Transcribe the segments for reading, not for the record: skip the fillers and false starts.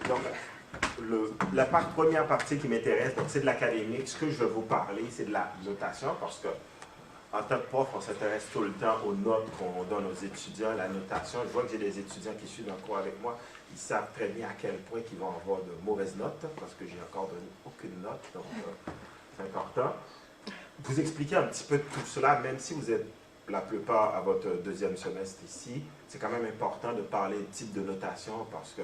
Donc, la première partie qui m'intéresse, c'est de l'académique. Ce que je vais vous parler, c'est de la notation, parce que en tant que prof, on s'intéresse tout le temps aux notes qu'on donne aux étudiants, la notation. Je vois que j'ai des étudiants qui suivent un cours avec moi. Ils savent très bien à quel point ils vont avoir de mauvaises notes, parce que j'ai encore donné aucune note, donc c'est important. Vous expliquer un petit peu de tout cela, même si vous êtes la plupart à votre deuxième semestre ici, c'est quand même important de parler de type de notation, parce que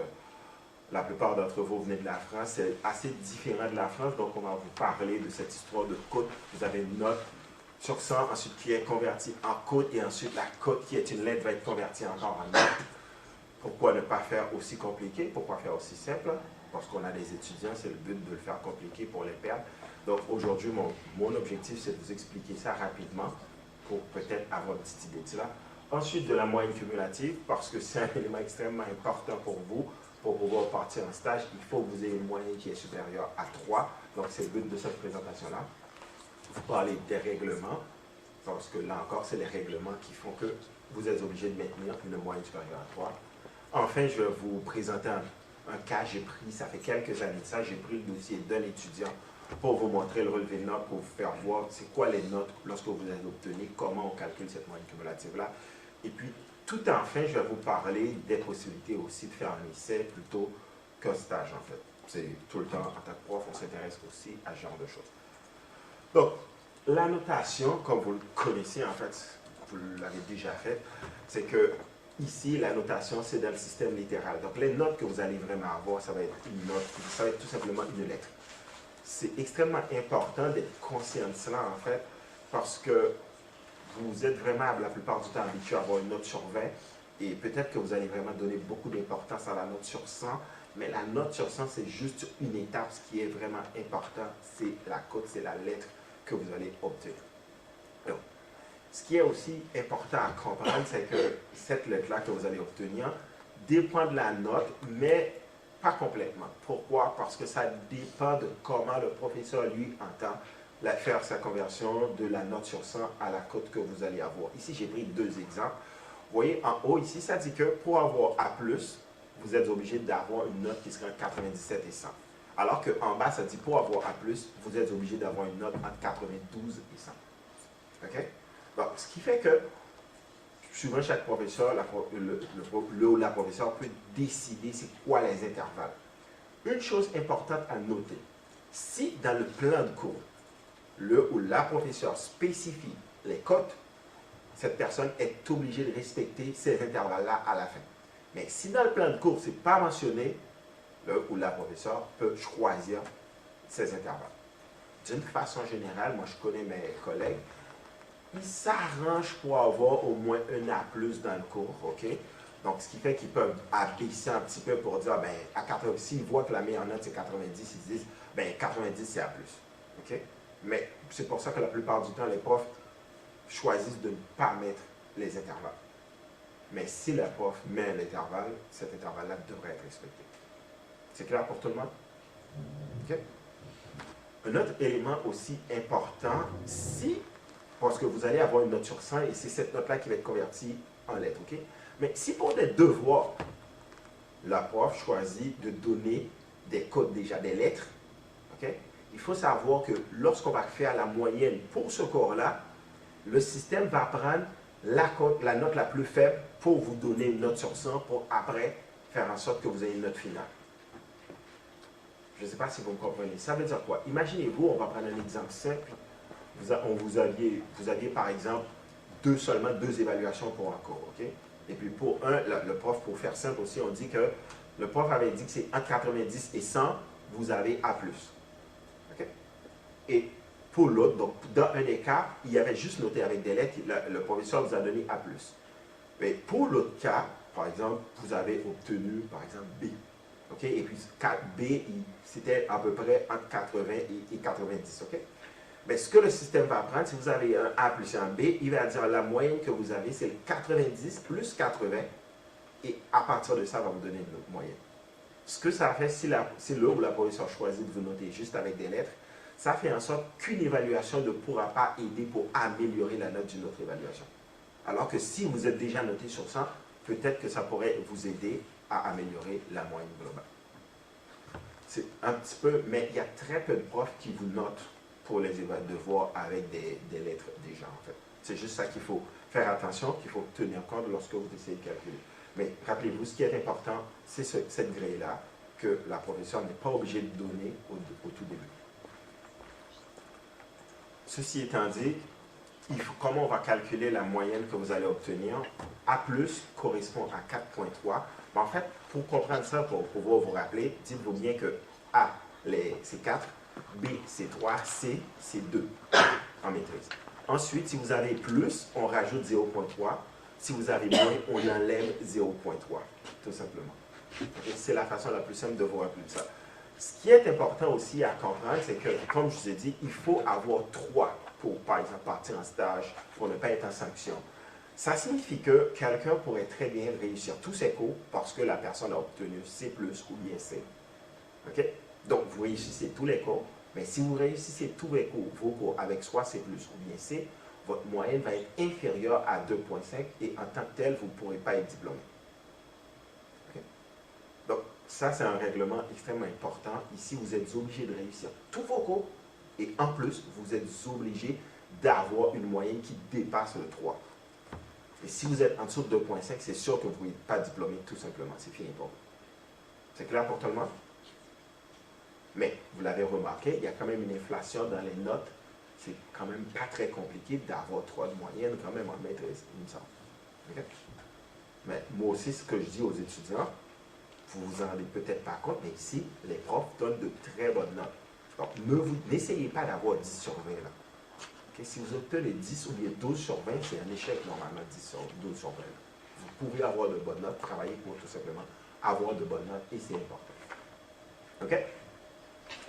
la plupart d'entre vous venez de la France, c'est assez différent de la France, donc on va vous parler de cette histoire de cote. Vous avez une note sur 100, ensuite qui est convertie en cote, et ensuite la cote qui est une lettre va être convertie encore en note. Pourquoi ne pas faire aussi compliqué? Pourquoi faire aussi simple? Parce qu'on a des étudiants, c'est le but de le faire compliqué pour les perdre. Donc aujourd'hui, mon objectif, c'est de vous expliquer ça rapidement pour peut-être avoir une petite idée de cela. Ensuite, de la moyenne cumulative, parce que c'est un élément extrêmement important pour vous. Pour pouvoir partir en stage, il faut que vous ayez une moyenne qui est supérieure à 3. Donc, c'est le but de cette présentation-là. Vous parlez des règlements, parce que là encore, c'est les règlements qui font que vous êtes obligé de maintenir une moyenne supérieure à 3. Enfin, je vais vous présenter un cas. J'ai pris, ça fait quelques années de ça, j'ai pris le dossier d'un étudiant pour vous montrer le relevé de notes, pour vous faire voir c'est quoi les notes lorsque vous les obtenez, comment on calcule cette moyenne cumulative-là. Et puis, tout enfin, je vais vous parler des possibilités aussi de faire un essai plutôt qu'un stage, en fait. C'est tout le temps, en tant que prof, on s'intéresse aussi à ce genre de choses. Donc, la notation, comme vous le connaissez, en fait, vous l'avez déjà fait, c'est que ici, la notation, c'est dans le système littéral. Donc, les notes que vous allez vraiment avoir, ça va être une note, ça va être tout simplement une lettre. C'est extrêmement important d'être conscient de cela, en fait, parce que vous êtes vraiment, la plupart du temps, habitué à avoir une note sur 20, et peut-être que vous allez vraiment donner beaucoup d'importance à la note sur 100, mais la note sur 100, c'est juste une étape. Ce qui est vraiment important, c'est la cote, c'est la lettre que vous allez obtenir. Donc, ce qui est aussi important à comprendre, c'est que cette lettre-là que vous allez obtenir dépend de la note, mais pas complètement. Pourquoi? Parce que ça dépend de comment le professeur, lui, entend faire sa conversion de la note sur 100 à la cote que vous allez avoir. Ici, j'ai pris deux exemples. Vous voyez, en haut, ici, ça dit que pour avoir A+, vous êtes obligé d'avoir une note qui serait entre 97 et 100. Alors qu'en bas, ça dit pour avoir A+, vous êtes obligé d'avoir une note entre 92 et 100. OK? Donc, ce qui fait que, suivant chaque professeur, le ou la professeure peut décider c'est quoi les intervalles. Une chose importante à noter, si dans le plan de cours, le ou la professeure spécifie les cotes, cette personne est obligée de respecter ces intervalles-là à la fin. Mais si dans le plan de cours, ce n'est pas mentionné, le ou la professeure peut choisir ces intervalles. D'une façon générale, moi je connais mes collègues, ils s'arrangent pour avoir au moins un A+ dans le cours, OK? Donc, ce qui fait qu'ils peuvent abaisser un petit peu pour dire, ben, à 80, s'ils voient que la meilleure note c'est 90, ils disent, ben, 90 c'est A+. OK? Mais c'est pour ça que la plupart du temps, les profs choisissent de ne pas mettre les intervalles. Mais si le prof met l'intervalle, cet intervalle-là devrait être respecté. C'est clair pour tout le monde? OK? Un autre élément aussi important, parce que vous allez avoir une note sur 100 et c'est cette note-là qui va être convertie en lettres, OK? Mais si pour des devoirs, la prof choisit de donner des codes déjà, des lettres, OK? Il faut savoir que lorsqu'on va faire la moyenne pour ce cours-là, le système va prendre la note la plus faible pour vous donner une note sur 100 pour après faire en sorte que vous ayez une note finale. Je ne sais pas si vous me comprenez. Ça veut dire quoi? Imaginez-vous, on va prendre un exemple simple. Vous aviez par exemple seulement deux évaluations pour un cours, OK? Et puis pour le prof, pour faire simple aussi, on dit que le prof avait dit que c'est entre 90 et 100, vous avez A+. OK? Et pour l'autre, donc dans un des cas, il y avait juste noté avec des lettres, le professeur vous a donné A+. Mais pour l'autre cas, par exemple, vous avez obtenu, par exemple, B. OK? Et puis B, c'était à peu près entre 80 et 90. OK? Mais ce que le système va prendre, si vous avez un A plus un B, il va dire la moyenne que vous avez, c'est le 90 plus 80. Et à partir de ça, il va vous donner une autre moyenne. Ce que ça fait, si le ou la professeure choisit de vous noter juste avec des lettres, ça fait en sorte qu'une évaluation ne pourra pas aider pour améliorer la note d'une autre évaluation. Alors que si vous êtes déjà noté sur 100, peut-être que ça pourrait vous aider à améliorer la moyenne globale. C'est un petit peu, mais il y a très peu de profs qui vous notent pour les devoirs avec des lettres déjà, en fait. C'est juste ça qu'il faut faire attention, qu'il faut tenir compte lorsque vous essayez de calculer. Mais rappelez-vous, ce qui est important, c'est cette grille-là que la professeure n'est pas obligée de donner au tout début. Ceci étant dit, comment on va calculer la moyenne que vous allez obtenir? A+ correspond à 4,3. En fait, pour comprendre ça, pour pouvoir vous rappeler, dites-vous bien que A, c'est 4, B, c'est 3, C, c'est 2 en maîtrise. Ensuite, si vous avez plus, on rajoute 0,3. Si vous avez moins, on enlève 0,3, tout simplement. C'est la façon la plus simple de vous rappeler ça. Ce qui est important aussi à comprendre, c'est que, comme je vous ai dit, il faut avoir 3 pour, par exemple, partir en stage, pour ne pas être en sanction. Ça signifie que quelqu'un pourrait très bien réussir tous ses cours parce que la personne a obtenu C+ ou bien C. OK? Donc, vous réussissez tous les cours, mais si vous réussissez tous vos cours avec soit C+ ou bien C, votre moyenne va être inférieure à 2,5 et en tant que tel, vous ne pourrez pas être diplômé. Okay? Donc, ça, c'est un règlement extrêmement important. Ici, vous êtes obligé de réussir tous vos cours et en plus, vous êtes obligé d'avoir une moyenne qui dépasse le 3. Et si vous êtes en dessous de 2,5, c'est sûr que vous n'êtes pas diplômé, tout simplement. C'est fini pour vous. C'est clair pour tout le monde? Mais, vous l'avez remarqué, il y a quand même une inflation dans les notes. C'est quand même pas très compliqué d'avoir 3 de moyenne quand même en maîtrise, il me semble. Okay? Mais moi aussi, ce que je dis aux étudiants, vous vous en rendez peut-être pas compte, mais ici, les profs donnent de très bonnes notes. Donc, n'essayez pas d'avoir 10 sur 20 là. Okay? Si vous obtenez 10 ou bien 12 sur 20, c'est un échec normalement, 12 sur 20. Vous pouvez avoir de bonnes notes, travailler pour tout simplement avoir de bonnes notes et c'est important. OK?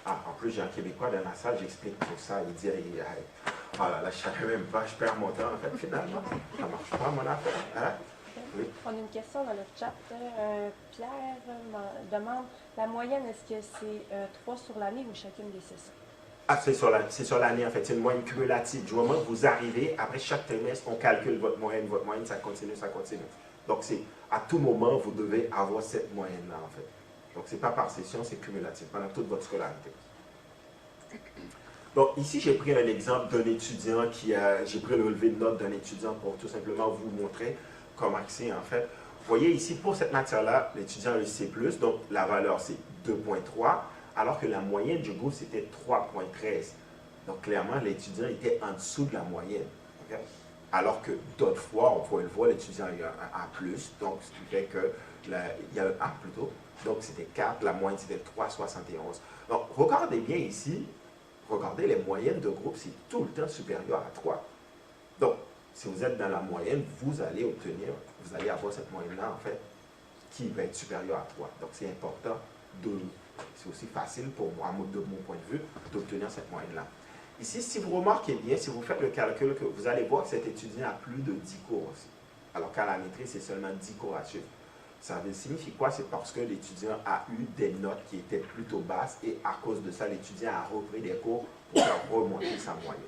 Ah, en plus, j'ai un Québécois dans la salle, j'explique tout ça, il dit, oh là là, je ne savais même pas, je perds mon temps, en fait, finalement. Ça ne marche pas, mon affaire. Hein? Oui. On a une question dans le chat. Pierre demande, la moyenne, est-ce que c'est 3 sur l'année ou chacune des 6? Ah, c'est sur l'année, en fait. C'est une moyenne cumulative. Du moment que vous arrivez, après chaque trimestre, on calcule votre moyenne, ça continue, ça continue. Donc, c'est à tout moment, vous devez avoir cette moyenne-là, en fait. Donc, ce n'est pas par session, c'est cumulatif pendant toute votre scolarité. Donc, ici, j'ai pris un exemple d'un étudiant j'ai pris le relevé de notes d'un étudiant pour tout simplement vous montrer comment c'est, en fait. Vous voyez ici, pour cette matière-là, l'étudiant a eu C+, donc la valeur, c'est 2,3, alors que la moyenne du groupe, c'était 3,13. Donc, clairement, l'étudiant était en dessous de la moyenne. Okay? Alors que d'autres fois, on pouvait le voir, l'étudiant a eu un A+, donc ce qui fait que, il y a un A plutôt, donc c'était 4, la moyenne c'était 3,71. Donc, regardez bien ici, regardez les moyennes de groupe, c'est tout le temps supérieur à 3. Donc, si vous êtes dans la moyenne, vous allez avoir cette moyenne-là, en fait, qui va être supérieure à 3. Donc, c'est important, c'est aussi facile pour moi, de mon point de vue, d'obtenir cette moyenne-là. Ici, si vous remarquez bien, si vous faites le calcul, vous allez voir que cet étudiant a plus de 10 cours aussi. Alors qu'à la maîtrise, c'est seulement 10 cours à suivre. Ça signifie quoi? C'est parce que l'étudiant a eu des notes qui étaient plutôt basses et à cause de ça, l'étudiant a repris des cours pour faire remonter sa moyenne.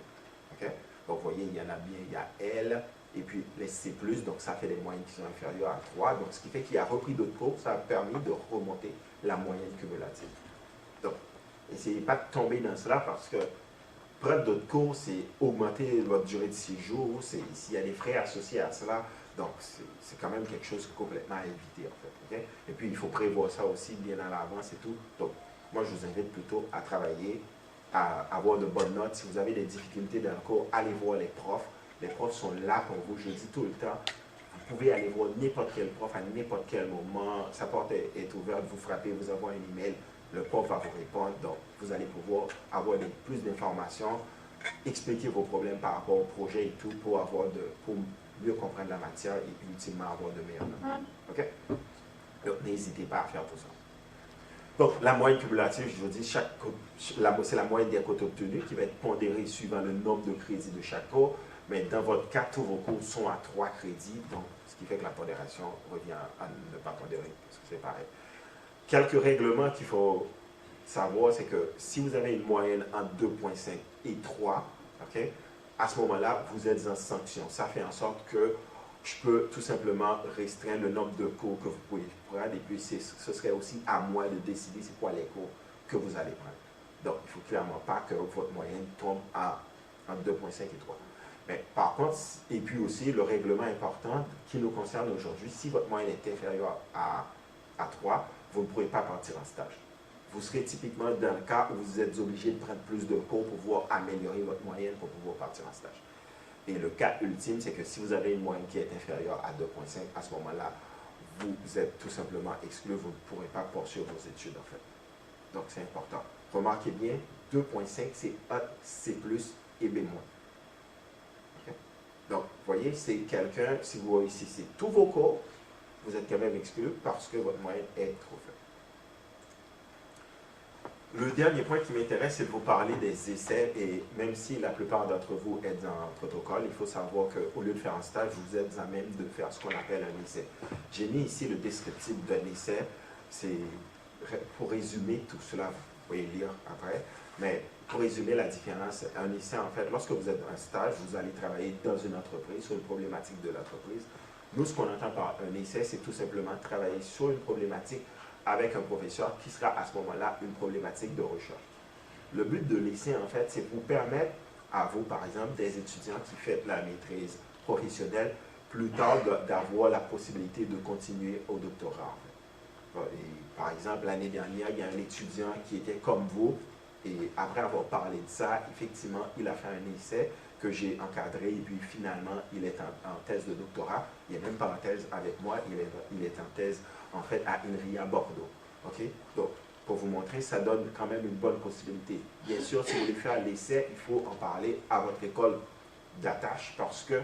Okay? Donc, vous voyez, il y en a bien, il y a L et puis les C+, donc ça fait des moyennes qui sont inférieures à 3. Donc, ce qui fait qu'il a repris d'autres cours, ça a permis de remonter la moyenne cumulative. Donc, n'essayez pas de tomber dans cela parce que prendre d'autres cours, c'est augmenter votre durée de séjour, s'il y a des frais associés à cela. Donc, c'est quand même quelque chose complètement à éviter, en fait. Okay? Et puis, il faut prévoir ça aussi bien à l'avance et tout. Donc, moi, je vous invite plutôt à travailler, à avoir de bonnes notes. Si vous avez des difficultés dans le cours, allez voir les profs. Les profs sont là pour vous, je dis tout le temps. Vous pouvez aller voir n'importe quel prof à n'importe quel moment. Sa porte est ouverte, vous frappez, vous envoyez un email, le prof va vous répondre. Donc, vous allez pouvoir avoir plus d'informations, expliquer vos problèmes par rapport au projet et tout pour mieux comprendre la matière et ultimement avoir de meilleures notes. OK? Donc, n'hésitez pas à faire tout ça. Donc, la moyenne cumulative, je vous dis, c'est la moyenne des cours obtenus qui va être pondérée suivant le nombre de crédits de chaque cours. Mais dans votre cas, tous vos cours sont à 3 crédits, donc ce qui fait que la pondération revient à ne pas pondérer, parce que c'est pareil. Quelques règlements qu'il faut savoir, c'est que si vous avez une moyenne entre 2,5 et 3, okay, à ce moment-là, vous êtes en sanction. Ça fait en sorte que je peux tout simplement restreindre le nombre de cours que vous pouvez prendre. Et puis, ce serait aussi à moi de décider c'est quoi les cours que vous allez prendre. Donc, il ne faut clairement pas que votre moyenne tombe entre 2,5 et 3. Mais par contre, et puis aussi, le règlement important qui nous concerne aujourd'hui, si votre moyenne est inférieure à 3, vous ne pourrez pas partir en stage. Vous serez typiquement dans le cas où vous êtes obligé de prendre plus de cours pour pouvoir améliorer votre moyenne pour pouvoir partir en stage. Et le cas ultime, c'est que si vous avez une moyenne qui est inférieure à 2,5, à ce moment-là, vous êtes tout simplement exclu, vous ne pourrez pas poursuivre vos études en fait. Donc c'est important. Remarquez bien, 2,5 c'est A, C+, et B-. Okay? Donc, vous voyez, c'est quelqu'un, si vous réussissez tous vos cours, vous êtes quand même exclu parce que votre moyenne est trop faible. Le dernier point qui m'intéresse, c'est de vous parler des essais, et même si la plupart d'entre vous êtes en protocole, il faut savoir qu'au lieu de faire un stage, vous êtes à même de faire ce qu'on appelle un essai. J'ai mis ici le descriptif d'un essai, c'est pour résumer tout cela, vous pouvez lire après, mais pour résumer la différence, un essai, en fait, lorsque vous êtes en stage, vous allez travailler dans une entreprise, sur une problématique de l'entreprise. Nous, ce qu'on entend par un essai, c'est tout simplement travailler sur une problématique avec un professeur qui sera à ce moment-là une problématique de recherche. Le but de l'essai, en fait, c'est vous permettre à vous, par exemple, des étudiants qui font la maîtrise professionnelle, plus tard d'avoir la possibilité de continuer au doctorat. En fait. Et, par exemple, l'année dernière, il y a un étudiant qui était comme vous, et après avoir parlé de ça, effectivement, il a fait un essai que j'ai encadré, et puis finalement, il est en thèse de doctorat. Il n'est même pas en thèse avec moi, il est en thèse en fait à INRIA Bordeaux. Okay? Donc, pour vous montrer, ça donne quand même une bonne possibilité. Bien sûr, si vous voulez faire l'essai, il faut en parler à votre école d'attache parce que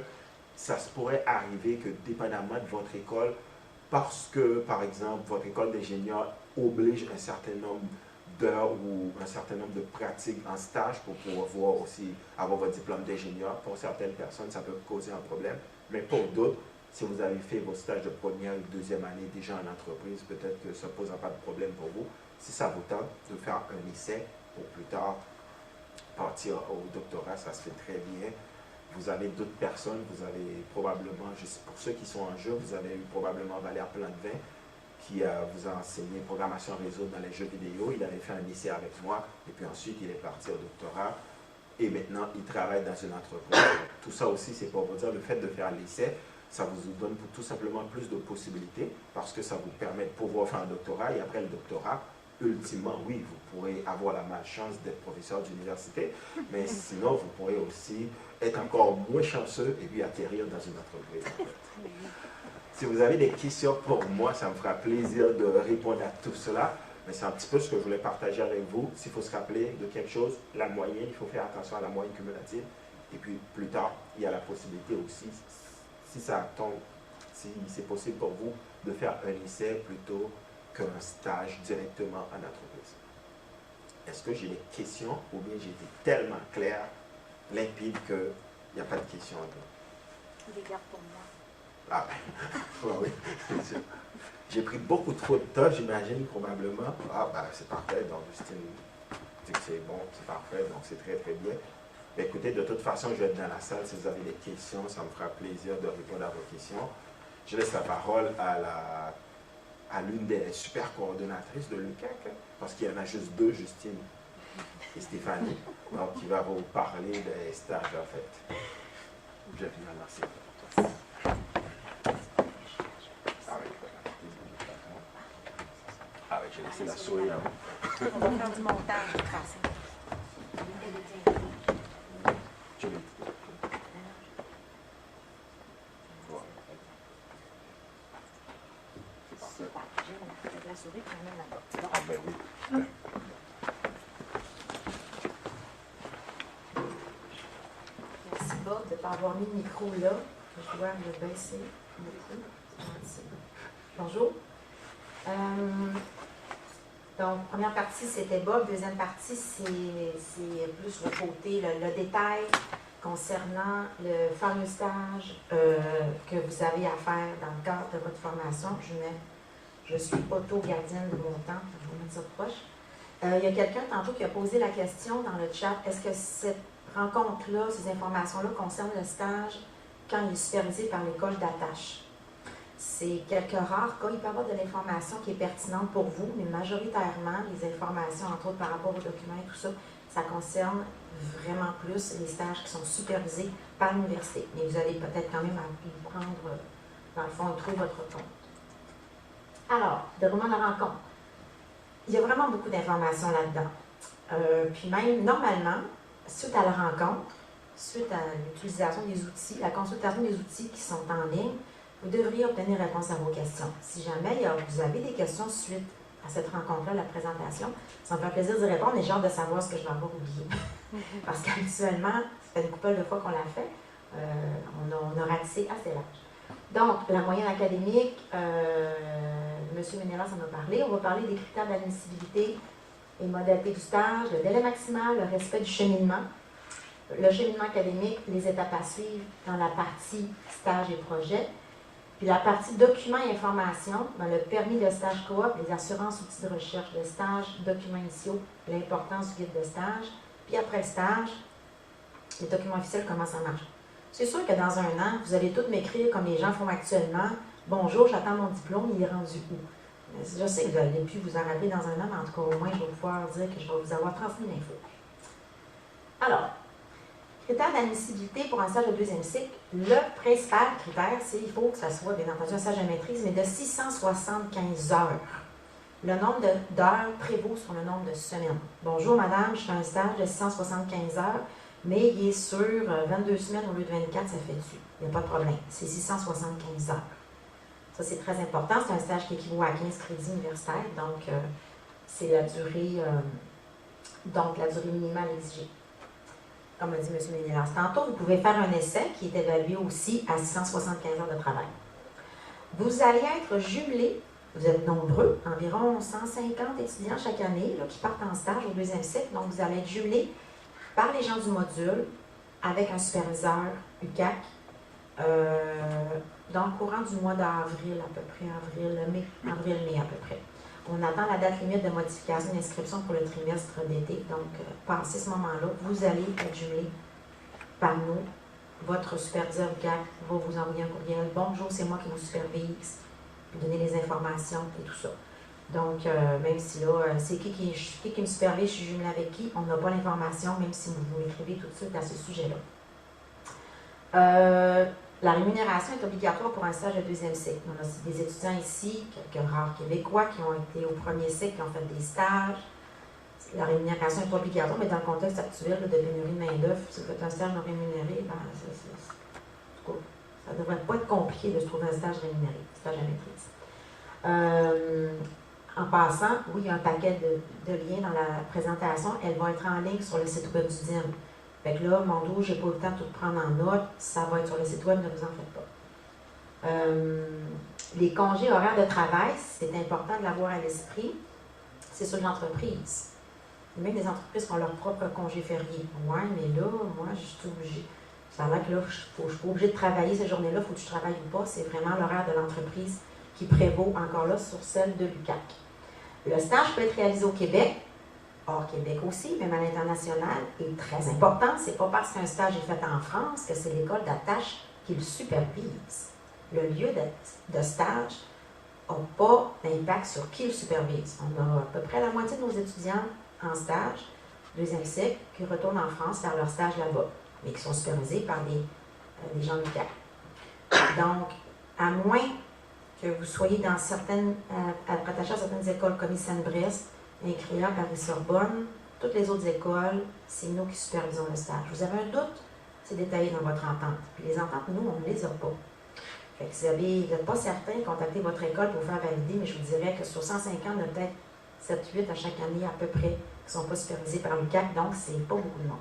ça se pourrait arriver que, dépendamment de votre école, parce que, par exemple, votre école d'ingénieur oblige un certain nombre d'heures ou un certain nombre de pratiques en stage pour pouvoir aussi avoir votre diplôme d'ingénieur. Pour certaines personnes, ça peut causer un problème, mais pour d'autres, si vous avez fait vos stages de première et deuxième année déjà en entreprise, peut-être que ça ne posera pas de problème pour vous. Si ça vous tente de faire un essai pour plus tard partir au doctorat, ça se fait très bien. Vous avez d'autres personnes, vous avez probablement, pour ceux qui sont en jeu, vous avez eu probablement Valère Plantevin qui vous a enseigné programmation réseau dans les jeux vidéo. Il avait fait un essai avec moi et puis ensuite il est parti au doctorat. Et maintenant, il travaille dans une entreprise. Tout ça aussi, c'est pour vous dire, le fait de faire l'essai, ça vous donne tout simplement plus de possibilités parce que ça vous permet de pouvoir faire un doctorat et après le doctorat, ultimement, oui, vous pourrez avoir la malchance d'être professeur d'université, mais sinon, vous pourrez aussi être encore moins chanceux et puis atterrir dans une entreprise. En fait. Si vous avez des questions pour moi, ça me fera plaisir de répondre à tout cela, mais c'est un petit peu ce que je voulais partager avec vous. S'il faut se rappeler de quelque chose, la moyenne, il faut faire attention à la moyenne cumulative, et puis plus tard, il y a la possibilité aussi, si ça tombe, si c'est possible pour vous, de faire un essai plutôt qu'un stage directement en entreprise. Est-ce que j'ai des questions ou bien j'ai été tellement clair, limpide qu'il n'y a pas de questions? Des gardes pour moi. Ah ben, oui, c'est sûr. J'ai pris beaucoup trop de temps, j'imagine, probablement. Ah ben, c'est parfait, donc Justine dit que c'est bon, c'est parfait, donc c'est très très bien. Ben, écoutez, de toute façon, je vais être dans la salle. Si vous avez des questions, ça me fera plaisir de répondre à vos questions. Je laisse la parole à l'une des super coordonnatrices de l'UQAC, parce qu'il y en a juste deux, Justine et Stéphanie, donc qui va vous parler des stages en fait. Je vous remercie. Ah oui, j'ai laissé la souris là. On va faire du montage, de toute façon. La souris qui amène là-bas. Ah ben oui. Merci Bob de ne pas avoir mis le micro là. Je dois le baisser beaucoup. Bonjour. Donc, première partie, c'était Bob. Deuxième partie, c'est plus le côté, le détail concernant le fameux stage que vous avez à faire dans le cadre de votre formation. Je suis auto-gardienne de mon temps, je vais vous mettre ça proche. Il y a quelqu'un tantôt qui a posé la question dans le chat, est-ce que cette rencontre-là, ces informations-là concernent le stage quand il est supervisé par l'école d'attache? C'est quelques rares cas. Il peut y avoir de l'information qui est pertinente pour vous, mais majoritairement, les informations, entre autres par rapport aux documents et tout ça, ça concerne vraiment plus les stages qui sont supervisés par l'université. Mais vous allez peut-être quand même y prendre, dans le fond, y trouver votre compte. Alors, déroulement de la rencontre. Il y a vraiment beaucoup d'informations là-dedans. Puis même, normalement, suite à la rencontre, suite à l'utilisation des outils, la consultation des outils qui sont en ligne, vous devriez obtenir réponse à vos questions. Si jamais vous avez des questions suite à cette rencontre-là, la présentation, ça me fait plaisir d'y répondre, mais j'ai hâte de savoir ce que je vais avoir oublié. Parce qu'habituellement, ça fait une couple de fois qu'on l'a fait, on a ratissé assez large. Donc, la moyenne académique, M. Ménélas en a parlé. On va parler des critères d'admissibilité et modalités du stage, le délai maximal, le respect du cheminement, le cheminement académique, les étapes à suivre dans la partie stage et projet. Puis la partie documents et informations, dans le permis de stage coop, les assurances, outils de recherche de stage, documents initiaux, l'importance du guide de stage. Puis après le stage, les documents officiels, comment ça marche. C'est sûr que dans un an, vous allez tous m'écrire comme les gens font actuellement. Bonjour, j'attends mon diplôme, il est rendu où? Je sais que vous n'allez plus vous en rappeler dans un an, mais en tout cas, au moins, je vais pouvoir dire que je vais vous avoir transmis l'info. Alors, critères d'admissibilité pour un stage de deuxième cycle, le principal critère, c'est qu'il faut que ça soit, bien entendu, un stage de maîtrise, mais de 675 heures. Le nombre d'heures prévaut sur le nombre de semaines. Bonjour, madame, je fais un stage de 675 heures, mais il est sur 22 semaines au lieu de 24, ça fait dessus. Il n'y a pas de problème. C'est 675 heures. Ça, c'est très important. C'est un stage qui équivaut à 15 crédits universitaires, donc c'est la durée minimale exigée. Comme l'a dit M. Ménélas tantôt, vous pouvez faire un essai qui est évalué aussi à 675 heures de travail. Vous allez être jumelé, vous êtes nombreux, environ 150 étudiants chaque année là, qui partent en stage au deuxième cycle, donc vous allez être jumelé par les gens du module avec un superviseur UQAC dans le courant du mois d'avril, à peu près, avril-mai à peu près. On attend la date limite de modification d'inscription pour le trimestre d'été. Donc, passé ce moment-là, vous allez être jumelé par nous. Votre superviseur UQAC va vous envoyer un courriel. Bonjour, c'est moi qui vous supervise, vous donner les informations et tout ça. Donc, même si là, c'est qui me supervise, je suis jumelée avec qui, on n'a pas l'information, même si vous m'écrivez tout de suite à ce sujet-là. La rémunération est obligatoire pour un stage de deuxième cycle. On a des étudiants ici, quelques rares Québécois qui ont été au premier cycle, qui ont fait des stages. La rémunération n'est pas obligatoire, mais dans le contexte actuel de pénurie de main-d'œuvre, si vous faites un stage non rémunéré, ben, ça ne devrait pas être compliqué de se trouver un stage rémunéré, stage à maîtrise. En passant, oui, il y a un paquet de liens dans la présentation. Elles vont être en ligne sur le site web du DIM. Fait que là, mon dos, je n'ai pas eu le temps de tout prendre en note. Ça va être sur le site web, ne vous en faites pas. Les congés horaires de travail, c'est important de l'avoir à l'esprit. C'est sur l'entreprise. Même les entreprises ont leur propre congé férié. Oui, mais là, moi, je suis obligée. Ça a l'air que là, je ne suis pas obligée de travailler ces journées-là. Il faut que je travaille ou pas. C'est vraiment l'horaire de l'entreprise qui prévaut encore là sur celle de l'UQAC. Le stage peut être réalisé au Québec, hors Québec aussi, même à l'international, et très important, c'est pas parce qu'un stage est fait en France que c'est l'école d'attache qui le supervise. Le lieu de stage n'a pas d'impact sur qui le supervise. On a à peu près la moitié de nos étudiants en stage, deuxième cycle, qui retournent en France faire leur stage là-bas, mais qui sont supervisés par des gens UQAC. Donc, à moins que vous soyez dans rattachés à certaines écoles comme ISAN-Brest, INCREA, Paris-Sorbonne, toutes les autres écoles, c'est nous qui supervisons le stage. Vous avez un doute, c'est détaillé dans votre entente. Puis les ententes, nous, on ne les a pas. Fait que si vous n'êtes pas certain, contactez votre école pour vous faire valider, mais je vous dirais que sur 150, il y en a peut-être 7-8 à chaque année à peu près qui ne sont pas supervisés par l'UQAC, donc c'est pas beaucoup de monde.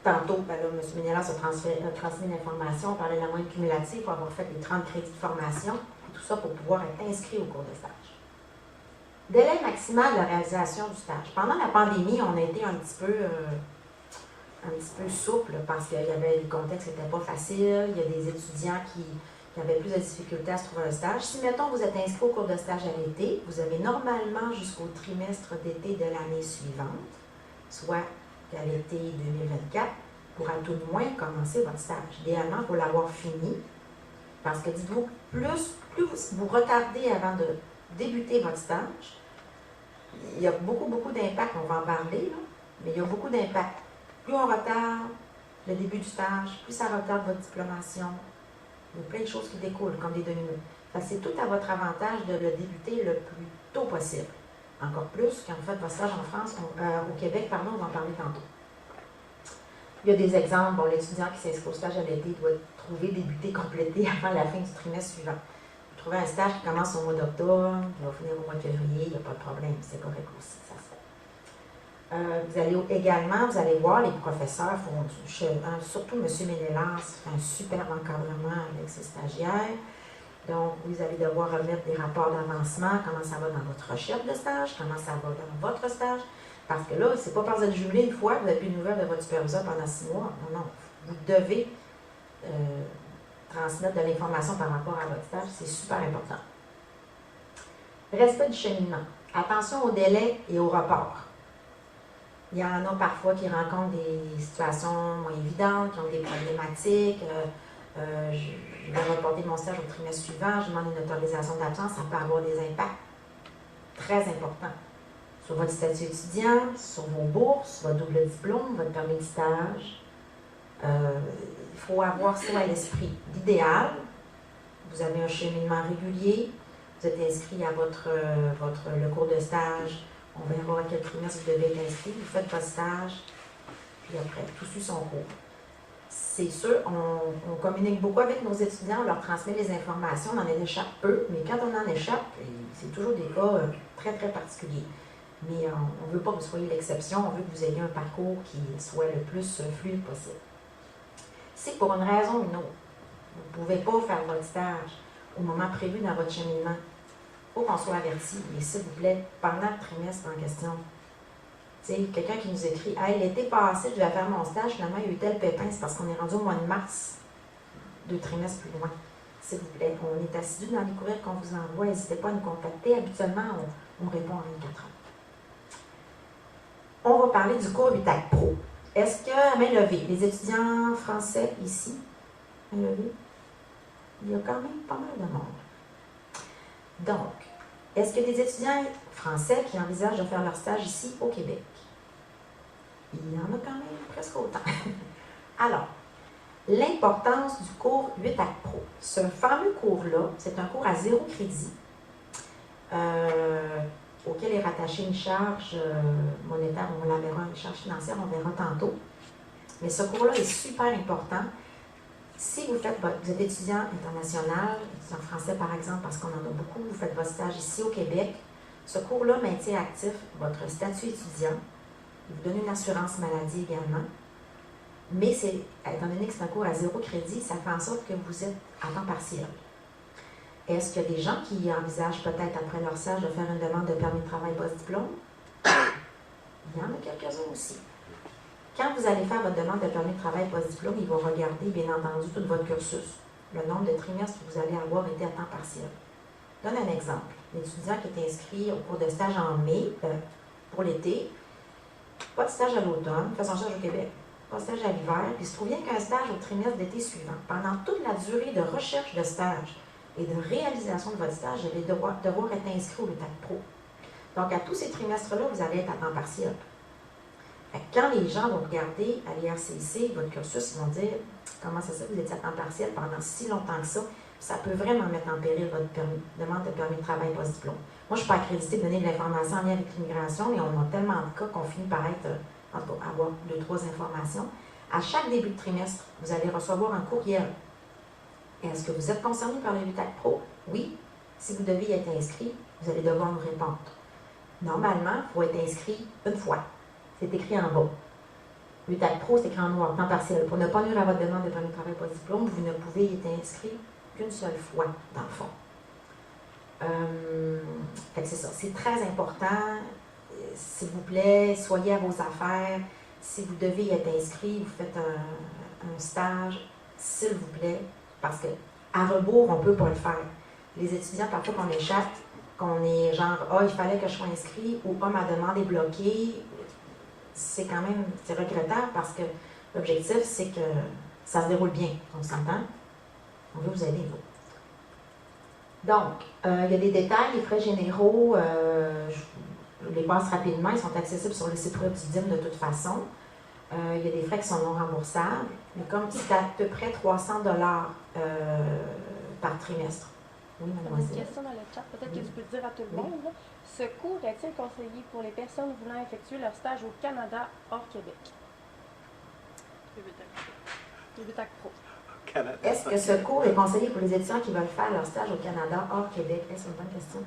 Tantôt, ben là, M. Ménélas a transmis l'information, on parlait de la moyenne cumulative pour avoir fait les 30 crédits de formation, et tout ça pour pouvoir être inscrit au cours de stage. Délai maximal de réalisation du stage. Pendant la pandémie, on a été un petit peu souple parce qu'il y avait des contextes qui n'étaient pas faciles, il y a des étudiants qui avaient plus de difficultés à se trouver un stage. Si, mettons, vous êtes inscrit au cours de stage à l'été, vous avez normalement jusqu'au trimestre d'été de l'année suivante, soit à l'été 2024, pour à tout le moins commencer votre stage. Idéalement, il faut l'avoir fini Parce que dites-vous, plus vous retardez avant de débuter votre stage, il y a beaucoup d'impact, on va en parler, là, mais il y a beaucoup d'impact. Plus on retarde le début du stage, plus ça retarde votre diplomation. Il y a plein de choses qui découlent, comme des demi-mots. C'est tout à votre avantage de le débuter le plus tôt possible. Encore plus quand vous faites votre stage en France, au Québec, pardon, on va en parler tantôt. Il y a des exemples. Bon, l'étudiant qui s'inscrit au stage à l'été doit trouver, débuter, compléter avant la fin du trimestre suivant. Vous trouvez un stage qui commence au mois d'octobre, qui va finir au mois de février, il n'y a pas de problème, c'est correct aussi, ça se fait. Vous allez voir, les professeurs font, surtout M. Ménélas, fait un super encadrement avec ses stagiaires. Donc, vous allez devoir remettre des rapports d'avancement, comment ça va dans votre recherche de stage, comment ça va dans votre stage. Parce que là, c'est pas parce que vous êtes jumelé une fois que vous n'avez plus de nouvelles de votre superviseur pendant 6 mois. Non, vous devez transmettre de l'information par rapport à votre stage, c'est super important. Respect du cheminement. Attention aux délais et aux reports. Il y en a parfois qui rencontrent des situations moins évidentes, qui ont des problématiques. Je vais reporter mon stage au trimestre suivant, je demande une autorisation d'absence, ça peut avoir des impacts très importants sur votre statut étudiant, sur vos bourses, votre double diplôme, votre permis de stage. Il faut avoir ça à l'esprit. L'idéal, vous avez un cheminement régulier, vous êtes inscrit à le cours de stage, on verra à quel trimestre vous devez être inscrit, vous faites votre stage, puis après, tout suit son cours. C'est sûr, on communique beaucoup avec nos étudiants, on leur transmet les informations, on en échappe peu, mais quand on en échappe, c'est toujours des cas très, très particuliers. Mais on ne veut pas que vous soyez l'exception, on veut que vous ayez un parcours qui soit le plus fluide possible. Si pour une raison ou une autre, vous ne pouvez pas faire votre stage au moment prévu dans votre cheminement, il faut qu'on soit averti, mais s'il vous plaît, pendant le trimestre en question. Tu sais, quelqu'un qui nous écrit « Hey, l'été passé, je vais faire mon stage, finalement, il y a eu tel pépin, c'est parce qu'on est rendu au mois de mars, 2 trimestres plus loin. » S'il vous plaît, on est assidu dans les courriels qu'on vous envoie, n'hésitez pas à nous contacter. Habituellement, on répond en 24 heures. On va parler du cours UTAC Pro. Est-ce que, à main levée, les étudiants français ici, main levée, il y a quand même pas mal de monde. Donc, est-ce qu'il y a des étudiants français qui envisagent de faire leur stage ici au Québec? Il y en a quand même presque autant. Alors, l'importance du cours UTAC Pro. Ce fameux cours-là, c'est un cours à 0 crédit. Auquel est rattachée une charge monétaire, on la verra, une charge financière, on verra tantôt. Mais ce cours-là est super important. Si vous êtes étudiant international, étudiant français par exemple, parce qu'on en a beaucoup, vous faites votre stage ici au Québec, ce cours-là maintient actif votre statut étudiant. Il vous donne une assurance maladie également. Mais étant donné que c'est un cours à 0 crédit, ça fait en sorte que vous êtes à temps partiel. Est-ce qu'il y a des gens qui envisagent peut-être après leur stage de faire une demande de permis de travail post-diplôme? Il y en a quelques-uns aussi. Quand vous allez faire votre demande de permis de travail post-diplôme, ils vont regarder, bien entendu, tout votre cursus, le nombre de trimestres que vous allez avoir été à temps partiel. Je donne un exemple. L'étudiant qui est inscrit au cours de stage en mai, pour l'été, pas de stage à l'automne, fait son stage au Québec, pas de stage à l'hiver, puis il se trouve bien qu'un stage au trimestre d'été suivant. Pendant toute la durée de recherche de stage, et de réalisation de votre stage, vous allez devoir être inscrit au UTAC Pro. Donc, à tous ces trimestres-là, vous allez être à temps partiel. Quand les gens vont regarder à l'IRCC, votre cursus, ils vont dire comment ça se fait, vous étiez à temps partiel pendant si longtemps que ça peut vraiment mettre en péril votre demande de permis de travail post-diplôme. Moi, je ne suis pas accréditée de donner de l'information en lien avec l'immigration, mais on a tellement de cas qu'on finit par avoir 2-3 informations. À chaque début de trimestre, vous allez recevoir un courriel. Est-ce que vous êtes concerné par le UTAC Pro? Oui. Si vous devez y être inscrit, vous allez devoir nous répondre. Normalement, il faut être inscrit une fois. C'est écrit en bas. UTAC Pro, c'est écrit en noir, temps partiel. Pour ne pas nuire à votre demande de permis de travail post-diplôme, vous ne pouvez y être inscrit qu'une seule fois, dans le fond. Fait que c'est ça. C'est très important. S'il vous plaît, soyez à vos affaires. Si vous devez y être inscrit, vous faites un stage, s'il vous plaît, parce qu'à rebours, on ne peut pas le faire. Les étudiants, parfois qu'on échappe, qu'on est genre « Ah, il fallait que je sois inscrit » ou « Ah, ma demande est bloquée », c'est quand même regrettable parce que l'objectif, c'est que ça se déroule bien. On s'entend? On veut vous aider, vous. Donc, il y a des détails, les frais généraux, je les passe rapidement, ils sont accessibles sur le site web du DIM de toute façon. Il y a des frais qui sont non remboursables, mais comme c'est à peu près 300 par trimestre. Oui, Une mademoiselle. question dans le chat, peut-être que tu peux le dire à tout le monde. Là. Ce cours est-il conseillé pour les personnes voulant effectuer leur stage au Canada hors Québec? Débutac Pro. Est-ce que ce cours est conseillé pour les étudiants qui veulent faire leur stage au Canada hors Québec? C'est une bonne question.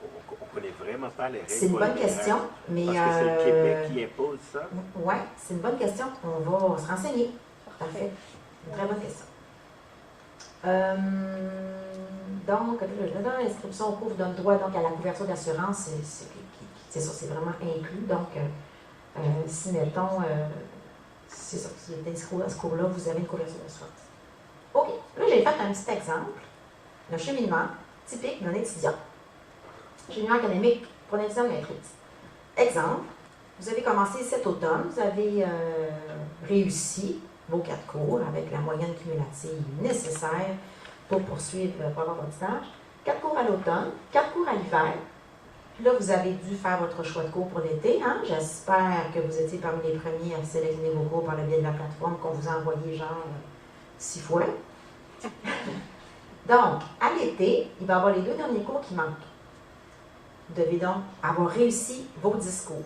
On ne connaît vraiment pas les règles. C'est une bonne question, mais... Parce que c'est le Québec qui impose ça. Oui, c'est une bonne question. On va se renseigner. Parfait. Une très bonne question. Donc, l'inscription au cours vous donne droit donc, à la couverture d'assurance. C'est ça, c'est vraiment inclus. Donc, si, mettons, c'est ça, si vous êtes inscrit à ce cours-là, vous avez une couverture d'assurance. OK. Là, j'ai fait un petit exemple d'un cheminement typique d'un étudiant. Cheminement académique pour un étudiant de maîtrise. Exemple, vous avez commencé cet automne, vous avez réussi vos 4 cours avec la moyenne cumulative nécessaire pour poursuivre, pour avoir votre stage. 4 cours à l'automne, 4 cours à l'hiver. Puis là, vous avez dû faire votre choix de cours pour l'été. Hein? J'espère que vous étiez parmi les premiers à sélectionner vos cours par le biais de la plateforme qu'on vous a envoyé genre 6 fois. Donc, à l'été, il va y avoir les 2 derniers cours qui manquent. Vous devez donc avoir réussi vos 10 cours.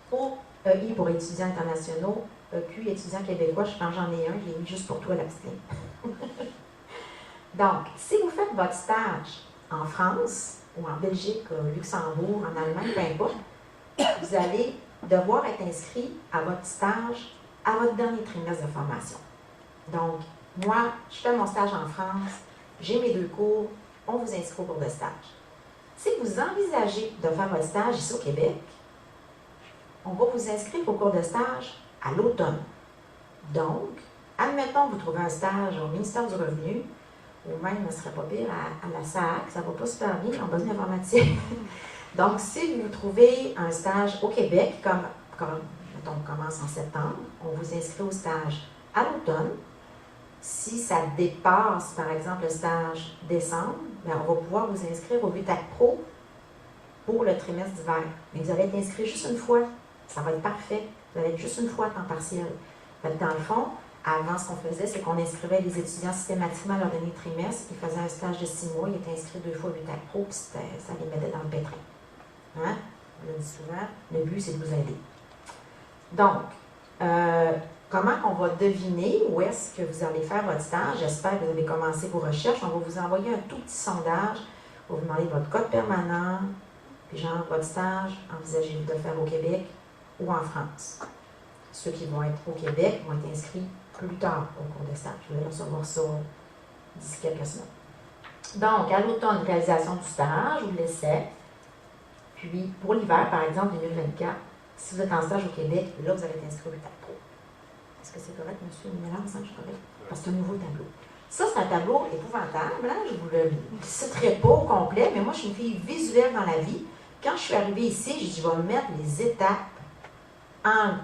Pour EI pour étudiants internationaux, EQ étudiants québécois, je pense que j'en ai un, je l'ai mis juste pour toi la petite ligne. Donc, si vous faites votre stage en France, ou en Belgique, au Luxembourg, en Allemagne, peu importe, vous allez devoir être inscrit à votre stage à votre dernier trimestre de formation. Donc, moi, je fais mon stage en France, j'ai mes 2 cours, on vous inscrit au cours de stage. Si vous envisagez de faire votre stage ici au Québec, on va vous inscrire au cours de stage à l'automne. Donc, admettons que vous trouvez un stage au ministère du Revenu, ou même, ce ne serait pas pire, à la SAC, ça ne va pas super bien en bonne informatique. Donc, si vous trouvez un stage au Québec, comme mettons, on commence en septembre, on vous inscrit au stage à l'automne. Si ça dépasse, par exemple, le stage décembre, bien, on va pouvoir vous inscrire au BUTAC Pro pour le trimestre d'hiver. Mais vous allez être inscrit juste une fois. Ça va être parfait. Vous allez être juste une fois à temps partiel. Dans le fond, avant, ce qu'on faisait, c'est qu'on inscrivait les étudiants systématiquement à leur dernier trimestre. Ils faisaient un stage de 6 mois, ils étaient inscrits 2 fois au BUTAC Pro, puis ça les mettait dans le pétrin. Hein? On le dit souvent, le but, c'est de vous aider. Donc, comment on va deviner où est-ce que vous allez faire votre stage? J'espère que vous avez commencé vos recherches. On va vous envoyer un tout petit sondage. On va vous demander votre code permanent, puis genre votre stage, envisagez-vous de le faire au Québec ou en France. Ceux qui vont être au Québec vont être inscrits plus tard au cours de stage. Vous allez recevoir ça d'ici quelques semaines. Donc, à l'automne, réalisation du stage ou de l'essai. Puis, pour l'hiver, par exemple, 2024, si vous êtes en stage au Québec, là, vous allez être inscrit au BUTAC Pro. Est-ce que c'est correct, M. Mélange? Je suis correct? Parce que c'est un nouveau tableau. Ça, c'est un tableau épouvantable. Hein? Je ne vous le citerai pas au complet, mais moi, je suis une fille visuelle dans la vie. Quand je suis arrivée ici, j'ai dit, je vais mettre les étapes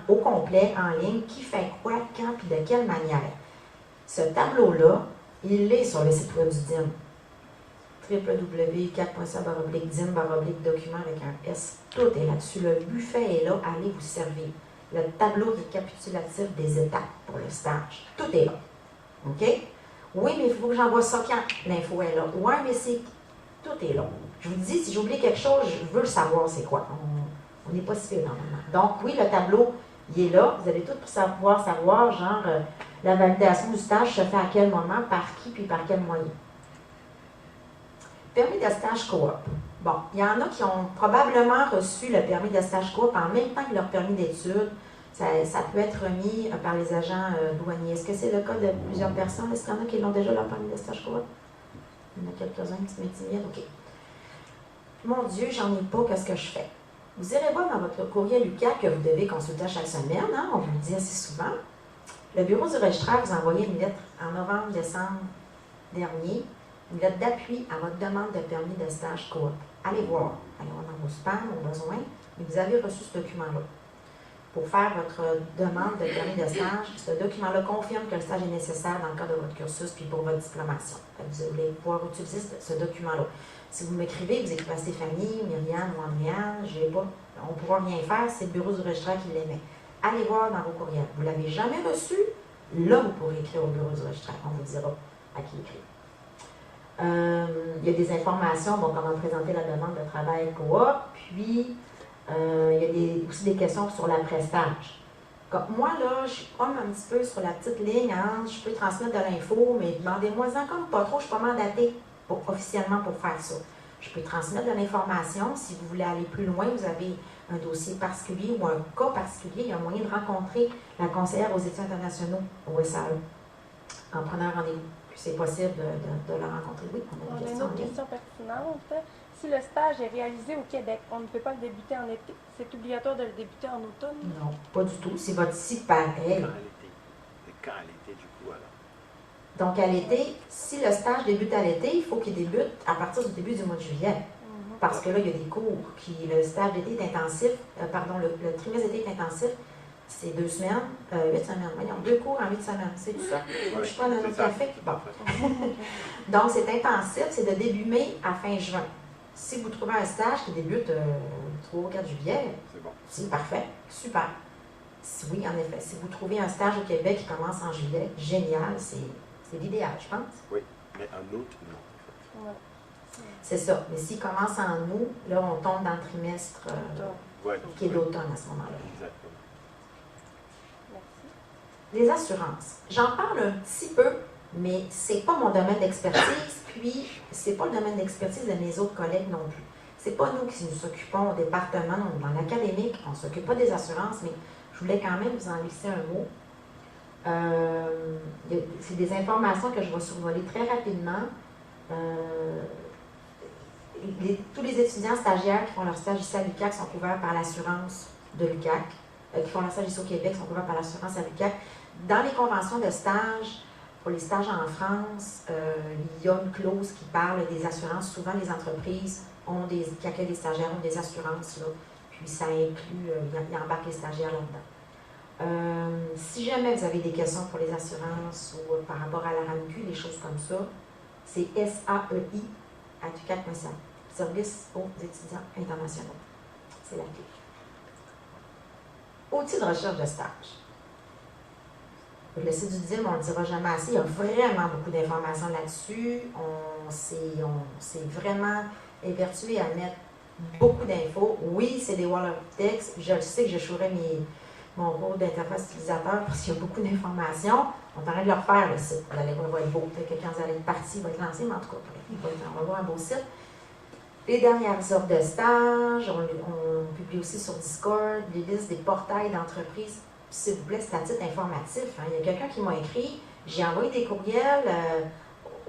au complet, en ligne, qui fait quoi, quand, puis de quelle manière. Ce tableau-là, il est sur le site web du DIM. www.4.ca/DIM/document avec un S. Tout est là-dessus. Le buffet est là. Allez vous servir. Le tableau récapitulatif des étapes pour le stage. Tout est là. OK? Oui, mais il faut que j'envoie ça quand l'info est là. Oui, mais c'est... Tout est là. Je vous dis, si j'oublie quelque chose, je veux le savoir c'est quoi. On n'est pas si fait normalement. Donc, oui, le tableau, il est là. Vous allez tout pouvoir savoir, genre, la validation du stage se fait à quel moment, par qui, puis par quel moyen. Permis de stage coop. Bon, il y en a qui ont probablement reçu le permis de stage coop en même temps que leur permis d'études. Ça peut être remis par les agents douaniers. Est-ce que c'est le cas de plusieurs personnes? Est-ce qu'il y en a qui l'ont déjà leur permis de stage coop? Il y en a quelques-uns qui se m'intimident. OK. Mon Dieu, j'en ai pas, qu'est-ce que je fais? Vous irez voir dans votre courriel UQAC que vous devez consulter chaque semaine, hein? On vous le dit assez souvent. Le bureau du registraire vous a envoyé une lettre en novembre-décembre dernier, une lettre d'appui à votre demande de permis de stage coop. Allez voir dans vos spams au besoin, mais vous avez reçu ce document-là. pour faire votre demande de permis de stage. Ce document-là confirme que le stage est nécessaire dans le cadre de votre cursus puis pour votre diplomation. Vous allez pouvoir utiliser ce document-là. Si vous m'écrivez, vous écrivez à Stéphanie, Myriam ou Andréane, on ne pourra rien faire, c'est le bureau du registraire qui l'émet. Allez voir dans vos courriels. Vous ne l'avez jamais reçu, là, vous pourrez écrire au bureau du registraire. On vous dira à qui écrire. Il y a des informations, comment présenter la demande de travail coop, puis il y a aussi des questions sur l'après-stage. Moi, là, je suis comme un petit peu sur la petite ligne, hein, je peux transmettre de l'info, mais demandez-moi-en comme pas trop, je ne suis pas mandatée officiellement pour faire ça. Je peux transmettre de l'information. Si vous voulez aller plus loin, vous avez un dossier particulier ou un cas particulier, il y a moyen de rencontrer la conseillère aux études internationaux au SAE en prenant un rendez-vous. C'est possible de la rencontrer. Oui, on a une autre question pertinente. Si le stage est réalisé au Québec, on ne peut pas le débuter en été. C'est obligatoire de le débuter en automne? Non, pas du tout. C'est votre site pareil. Quand à l'été, du coup, alors? Donc, à l'été, si le stage débute à l'été, il faut qu'il débute à partir du début du mois de juillet. Parce que là, il y a des cours. Le stage d'été est intensif. Le trimestre d'été est intensif. C'est 2 semaines, 8 semaines. Voyons, 2 cours en 8 semaines. C'est tout ça. Oui, je prends un autre café. Bon. Donc, c'est intensif. C'est de début mai à fin juin. Si vous trouvez un stage qui débute 3 ou 4 juillet, c'est parfait. Super. Oui, en effet. Si vous trouvez un stage au Québec qui commence en juillet, génial. C'est l'idéal, je pense. Oui, mais en août, non. Ouais. C'est ça. Mais s'il commence en août, là, on tombe dans le trimestre qui est d'automne à ce moment-là. Exactement. Merci. Les assurances. J'en parle un petit peu, mais c'est pas mon domaine d'expertise, puis c'est pas le domaine d'expertise de mes autres collègues non plus. C'est pas nous qui nous occupons au département, dans l'académique, on ne s'occupe pas des assurances, mais je voulais quand même vous en glisser un mot. C'est des informations que je vais survoler très rapidement. Tous les étudiants stagiaires qui font leur stage ici à l'UQAC sont couverts par l'assurance de l'UQAC. Qui font leur stage ici au Québec sont couverts par l'assurance à l'UQAC. Dans les conventions de stage, pour les stages en France, il y a une clause qui parle des assurances. Souvent, les entreprises qui accueillent des stagiaires ont des assurances, là, puis ça inclut, ils embarquent les stagiaires là-dedans. Si jamais vous avez des questions pour les assurances ou par rapport à la RAMQ, des choses comme ça, c'est SAEI@uqac.ca. Service aux étudiants internationaux. C'est la clé. Outils de recherche de stage. Le site du DIM, on ne le dira jamais assez, il y a vraiment beaucoup d'informations là-dessus. On s'est vraiment évertué à mettre beaucoup d'infos. Oui, c'est des wall of text. Je le sais que je jouerai mon cours d'interface utilisateur parce qu'il y a beaucoup d'informations. On est en train de le refaire, le site. Vous allez voir, il va être beau. Peut-être que quand vous allez être parti, il va être lancé, mais en tout cas, on va avoir un beau site. Les dernières offres de stage, on publie aussi sur Discord les listes des portails d'entreprises. S'il vous plaît, c'est à titre informatif. Hein. Il y a quelqu'un qui m'a écrit, j'ai envoyé des courriels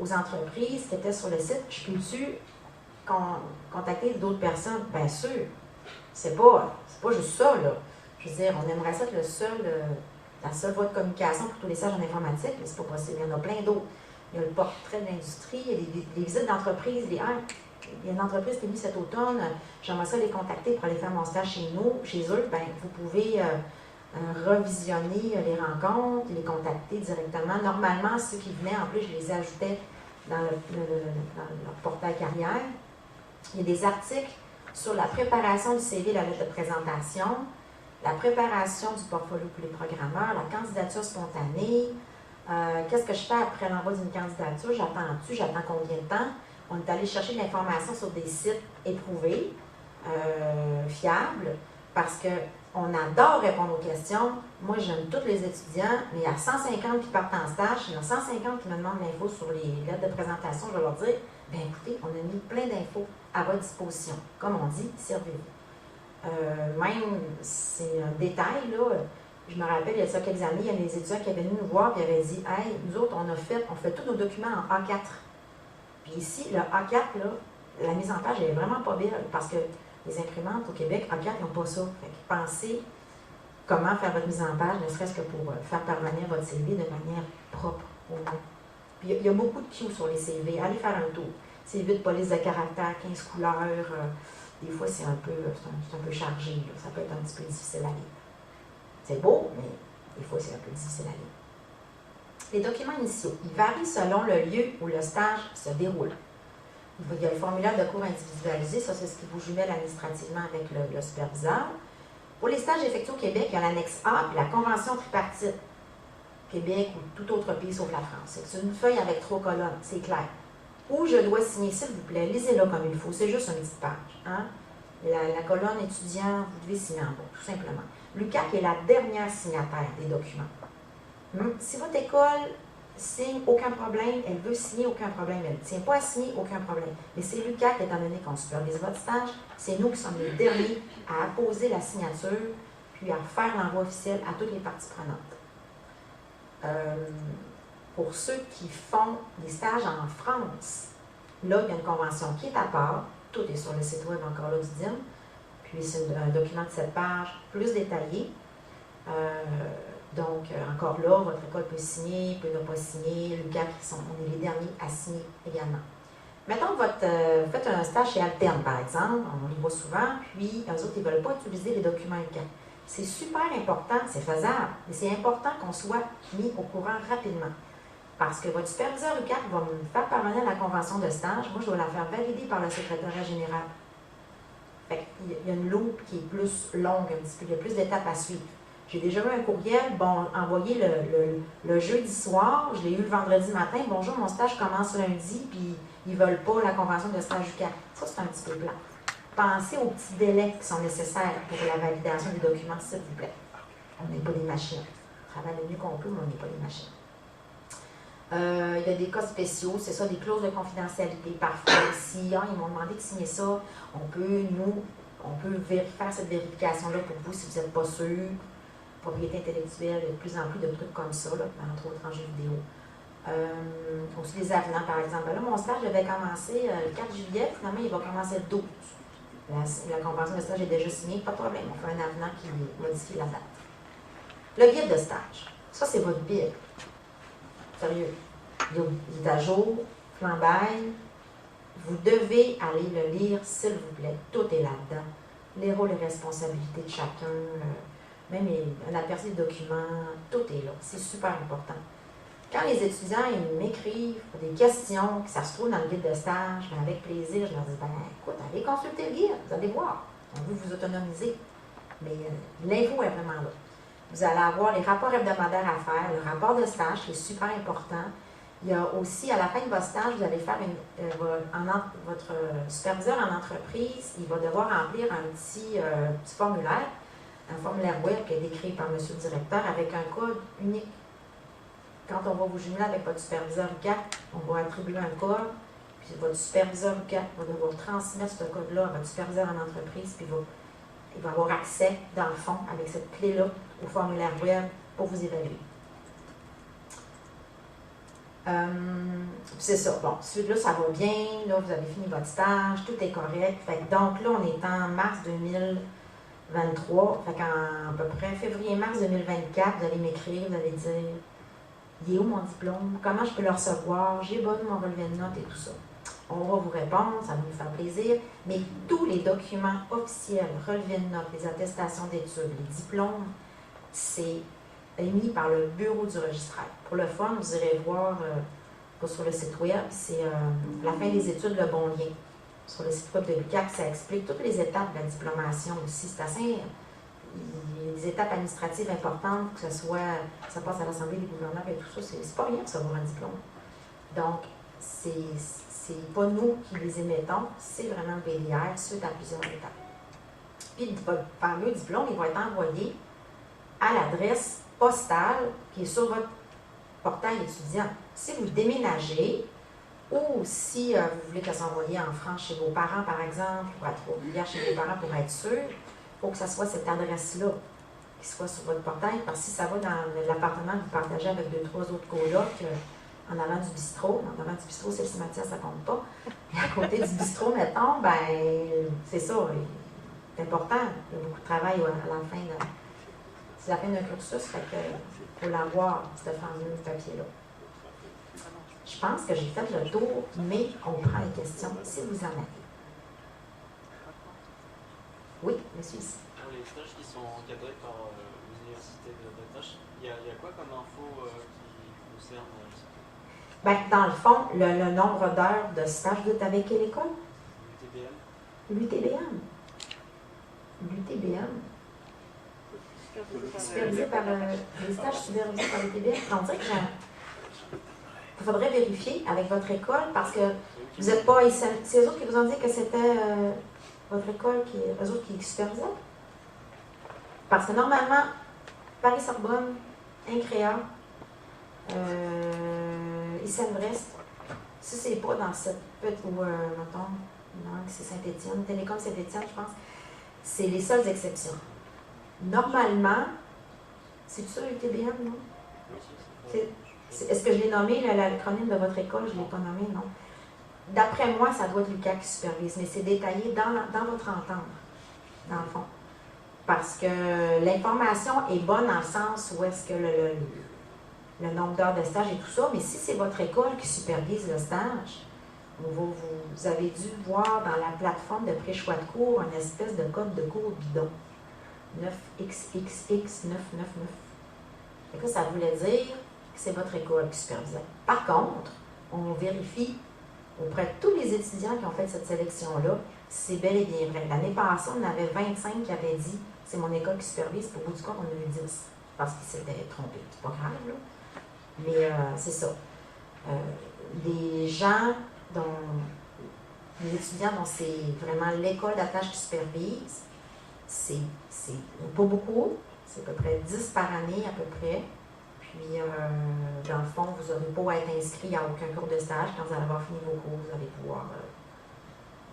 aux entreprises qui étaient sur le site. Je peux-tu contacter d'autres personnes? Bien sûr. C'est pas juste ça, là. Je veux dire, on aimerait ça être la seule voie de communication pour tous les stages en informatique, mais c'est pas possible. Il y en a plein d'autres. Il y a le portrait de l'industrie, il y a des visites d'entreprise, il y a une entreprise qui est venue cet automne, j'aimerais ça les contacter pour aller faire mon stage chez eux. Bien, vous pouvez revisionner les rencontres, les contacter directement. Normalement, ceux qui venaient, en plus, je les ajoutais dans leur portail carrière. Il y a des articles sur la préparation du CV, la lettre de présentation, la préparation du portfolio pour les programmeurs, la candidature spontanée. Qu'est-ce que je fais après l'envoi d'une candidature? J'attends combien de temps? On est allé chercher de l'information sur des sites éprouvés, fiables, parce qu'on adore répondre aux questions. Moi, j'aime tous les étudiants, mais il y a 150 qui partent en stage, il y en a 150 qui me demandent l'info sur les lettres de présentation. Je vais leur dire, bien écoutez, on a mis plein d'infos à votre disposition. Comme on dit, servez-vous. Même, c'est un détail, là. Je me rappelle, il y a ça quelques années, il y a des étudiants qui avaient venu nous voir et avaient dit, hey, nous autres, on fait tous nos documents en A4. Puis ici, le A4, là, la mise en page, elle est vraiment pas belle parce que les imprimantes au Québec, A4, ils n'ont pas ça. Fait que pensez comment faire votre mise en page, ne serait-ce que pour faire parvenir votre CV de manière propre au moins. Puis il y a beaucoup de cues sur les CV. Allez faire un tour. CV de police de caractère, 15 couleurs. Des fois, c'est un peu chargé. Là. Ça peut être un petit peu difficile à lire. C'est beau, mais des fois, c'est un peu difficile à lire. Les documents initiaux, ils varient selon le lieu où le stage se déroule. Il y a le formulaire de cours individualisé, ça c'est ce qui vous jumelle administrativement avec le superviseur. Pour les stages effectués au Québec, il y a l'annexe A et la convention tripartite. Québec ou tout autre pays sauf la France. C'est une feuille avec 3 colonnes, c'est clair. Où je dois signer, s'il vous plaît, lisez-le comme il faut, c'est juste une petite page. Hein? La colonne étudiant, vous devez signer en bas, tout simplement. L'UQAC est la dernière signataire des documents. Si votre école signe, aucun problème, elle veut signer, aucun problème, elle ne tient pas à signer, aucun problème. Mais c'est l'UQAC, étant donné qu'on supervise votre stage, c'est nous qui sommes les derniers à apposer la signature, puis à faire l'envoi officiel à toutes les parties prenantes. Pour ceux qui font des stages en France, là, il y a une convention qui est à part, tout est sur le site web encore là du DIM, puis c'est un document de 7 pages plus détaillé. Donc, encore là, votre école peut signer, peut ne pas signer. l'UQAC, on est les derniers à signer également. Mettons que vous faites un stage chez Alterne, par exemple, on les voit souvent, puis eux autres, ils ne veulent pas utiliser les documents UQAC. C'est super important, c'est faisable, mais c'est important qu'on soit mis au courant rapidement. Parce que votre superviseur UQAC va me faire parvenir la convention de stage, moi, je dois la faire valider par le secrétariat général. Fait il y a une loupe qui est plus longue un petit peu, il y a plus d'étapes à suivre. J'ai déjà eu un courriel, envoyé le jeudi soir, je l'ai eu le vendredi matin. Bonjour, mon stage commence lundi, puis ils ne veulent pas la convention de stage UQAC. Ça, c'est un petit peu plat. Pensez aux petits délais qui sont nécessaires pour la validation des documents, s'il vous plaît. On n'est pas des machines. On travaille le mieux qu'on peut, mais on n'est pas des machines. Il y a des cas spéciaux, c'est ça, des clauses de confidentialité. Parfois, si ils m'ont demandé de signer ça, on peut faire cette vérification-là pour vous si vous n'êtes pas sûr. Propriété intellectuelle, il y a de plus en plus de trucs comme ça, là, entre autres en jeux vidéo. Aussi les avenants, par exemple. Là, mon stage devait commencer le 4 juillet, finalement, il va commencer le 12. La convention de stage est déjà signée, pas de problème, on fait un avenant qui modifie la date. Le guide de stage, ça, c'est votre Bible. Sérieux. Il est à jour, flambaille. Vous devez aller le lire, s'il vous plaît. Tout est là-dedans. Les rôles et responsabilités de chacun. Même un aperçu des documents, tout est là. C'est super important. Quand les étudiants m'écrivent des questions, que ça se trouve dans le guide de stage, ben avec plaisir, je leur dis, écoute, allez consulter le guide, vous allez voir. On veut vous autonomiser. Mais l'info est vraiment là. Vous allez avoir les rapports hebdomadaires à faire, le rapport de stage qui est super important. Il y a aussi, à la fin de votre stage, vous allez faire votre superviseur en entreprise, il va devoir remplir un petit formulaire. Un formulaire web qui est décrit par M. le directeur avec un code unique. Quand on va vous jumeler avec votre superviseur UQAC, on va attribuer un code, puis votre superviseur UQAC va devoir transmettre ce code-là à votre superviseur en entreprise, puis il va avoir accès, dans le fond, avec cette clé-là, au formulaire web pour vous évaluer. C'est ça. Bon, celui-là, ça va bien. Là, vous avez fini votre stage, tout est correct. Donc là, on est en mars 2023. Fait qu'en à peu près février-mars 2024, vous allez m'écrire, vous allez dire « Il est où mon diplôme? Comment je peux le recevoir? J'ai bon mon relevé de notes et tout ça. » On va vous répondre, ça va nous faire plaisir. Mais tous les documents officiels, relevés de notes, les attestations d'études, les diplômes, c'est émis par le bureau du registraire. Pour le fun, vous irez voir sur le site web, c'est la fin des études, le bon lien. Sur le site web de l'UQAC, ça explique toutes les étapes de la diplomation aussi. C'est assez. Il y a des étapes administratives importantes, que ce soit, ça passe à l'Assemblée des gouverneurs et tout ça, c'est pas rien de savoir un diplôme. Donc, c'est pas nous qui les émettons, c'est vraiment le BDR suite à plusieurs étapes. Puis, votre fameux diplôme, il va être envoyé à l'adresse postale qui est sur votre portail étudiant. Si vous déménagez, ou si vous voulez que ça soit envoyé en France chez vos parents, par exemple, pour être régulière chez vos parents pour être sûr, il faut que ça soit cette adresse-là qui soit sur votre portail. Parce que si ça va dans l'appartement que vous partagez avec 2-3 autres colocs, en avant du bistrot, c'est le cimetière, ça compte pas. Et à côté du bistrot, mettons, c'est ça, c'est important. Il y a beaucoup de travail à la fin c'est la fin d'un cursus, fait que faut l'avoir, ce fameux papier-là. Je pense que j'ai fait le tour, mais on prend les questions si vous en avez. Oui, monsieur. Pour les stages qui sont encadrés par l'université de tâches. Il y a quoi comme info qui concerne Ben, dans le fond, le nombre d'heures de stage, vous êtes avec quelle école? l'UTBM? L'UTBM. L'UTBM. Supervisé Supervisé par les stages supervisés par l'UTBM. On dirait que il faudrait vérifier avec votre école parce que vous n'êtes pas. C'est eux autres qui vous ont dit que c'était votre école eux autres qui supervisaient? Parce que normalement, Paris-Sorbonne, Incréa, Issem-Brest, si c'est pas dans cette petite, ou mettons, non, c'est Saint-Étienne, Télécom Saint-Étienne, je pense, c'est les seules exceptions. Normalement, c'est ça l'UTBM, non? Est-ce que je l'ai nommé, l'acronyme de votre école, je ne l'ai pas nommé, non? D'après moi, ça doit être l'UQAC qui supervise, mais c'est détaillé dans votre entente, dans le fond. Parce que l'information est bonne dans le sens où est-ce que le nombre d'heures de stage et tout ça, mais si c'est votre école qui supervise le stage, vous avez dû voir dans la plateforme de pré-choix de cours une espèce de code de cours bidon. 9XXX999. Et que ça voulait dire que c'est votre école qui supervisait. Par contre, on vérifie auprès de tous les étudiants qui ont fait cette sélection-là si c'est bel et bien vrai. L'année passée, on avait 25 qui avaient dit c'est mon école qui supervise, puis au bout du compte, on a eu 10 parce qu'ils s'étaient trompés. C'est pas grave, là. Mais c'est ça. Des gens les étudiants dont c'est vraiment l'école d'attache qui supervise, c'est pas beaucoup, c'est à peu près 10 par année à peu près. Puis, dans le fond, vous n'aurez pas à être inscrit à aucun cours de stage. Quand vous allez avoir fini vos cours, vous allez pouvoir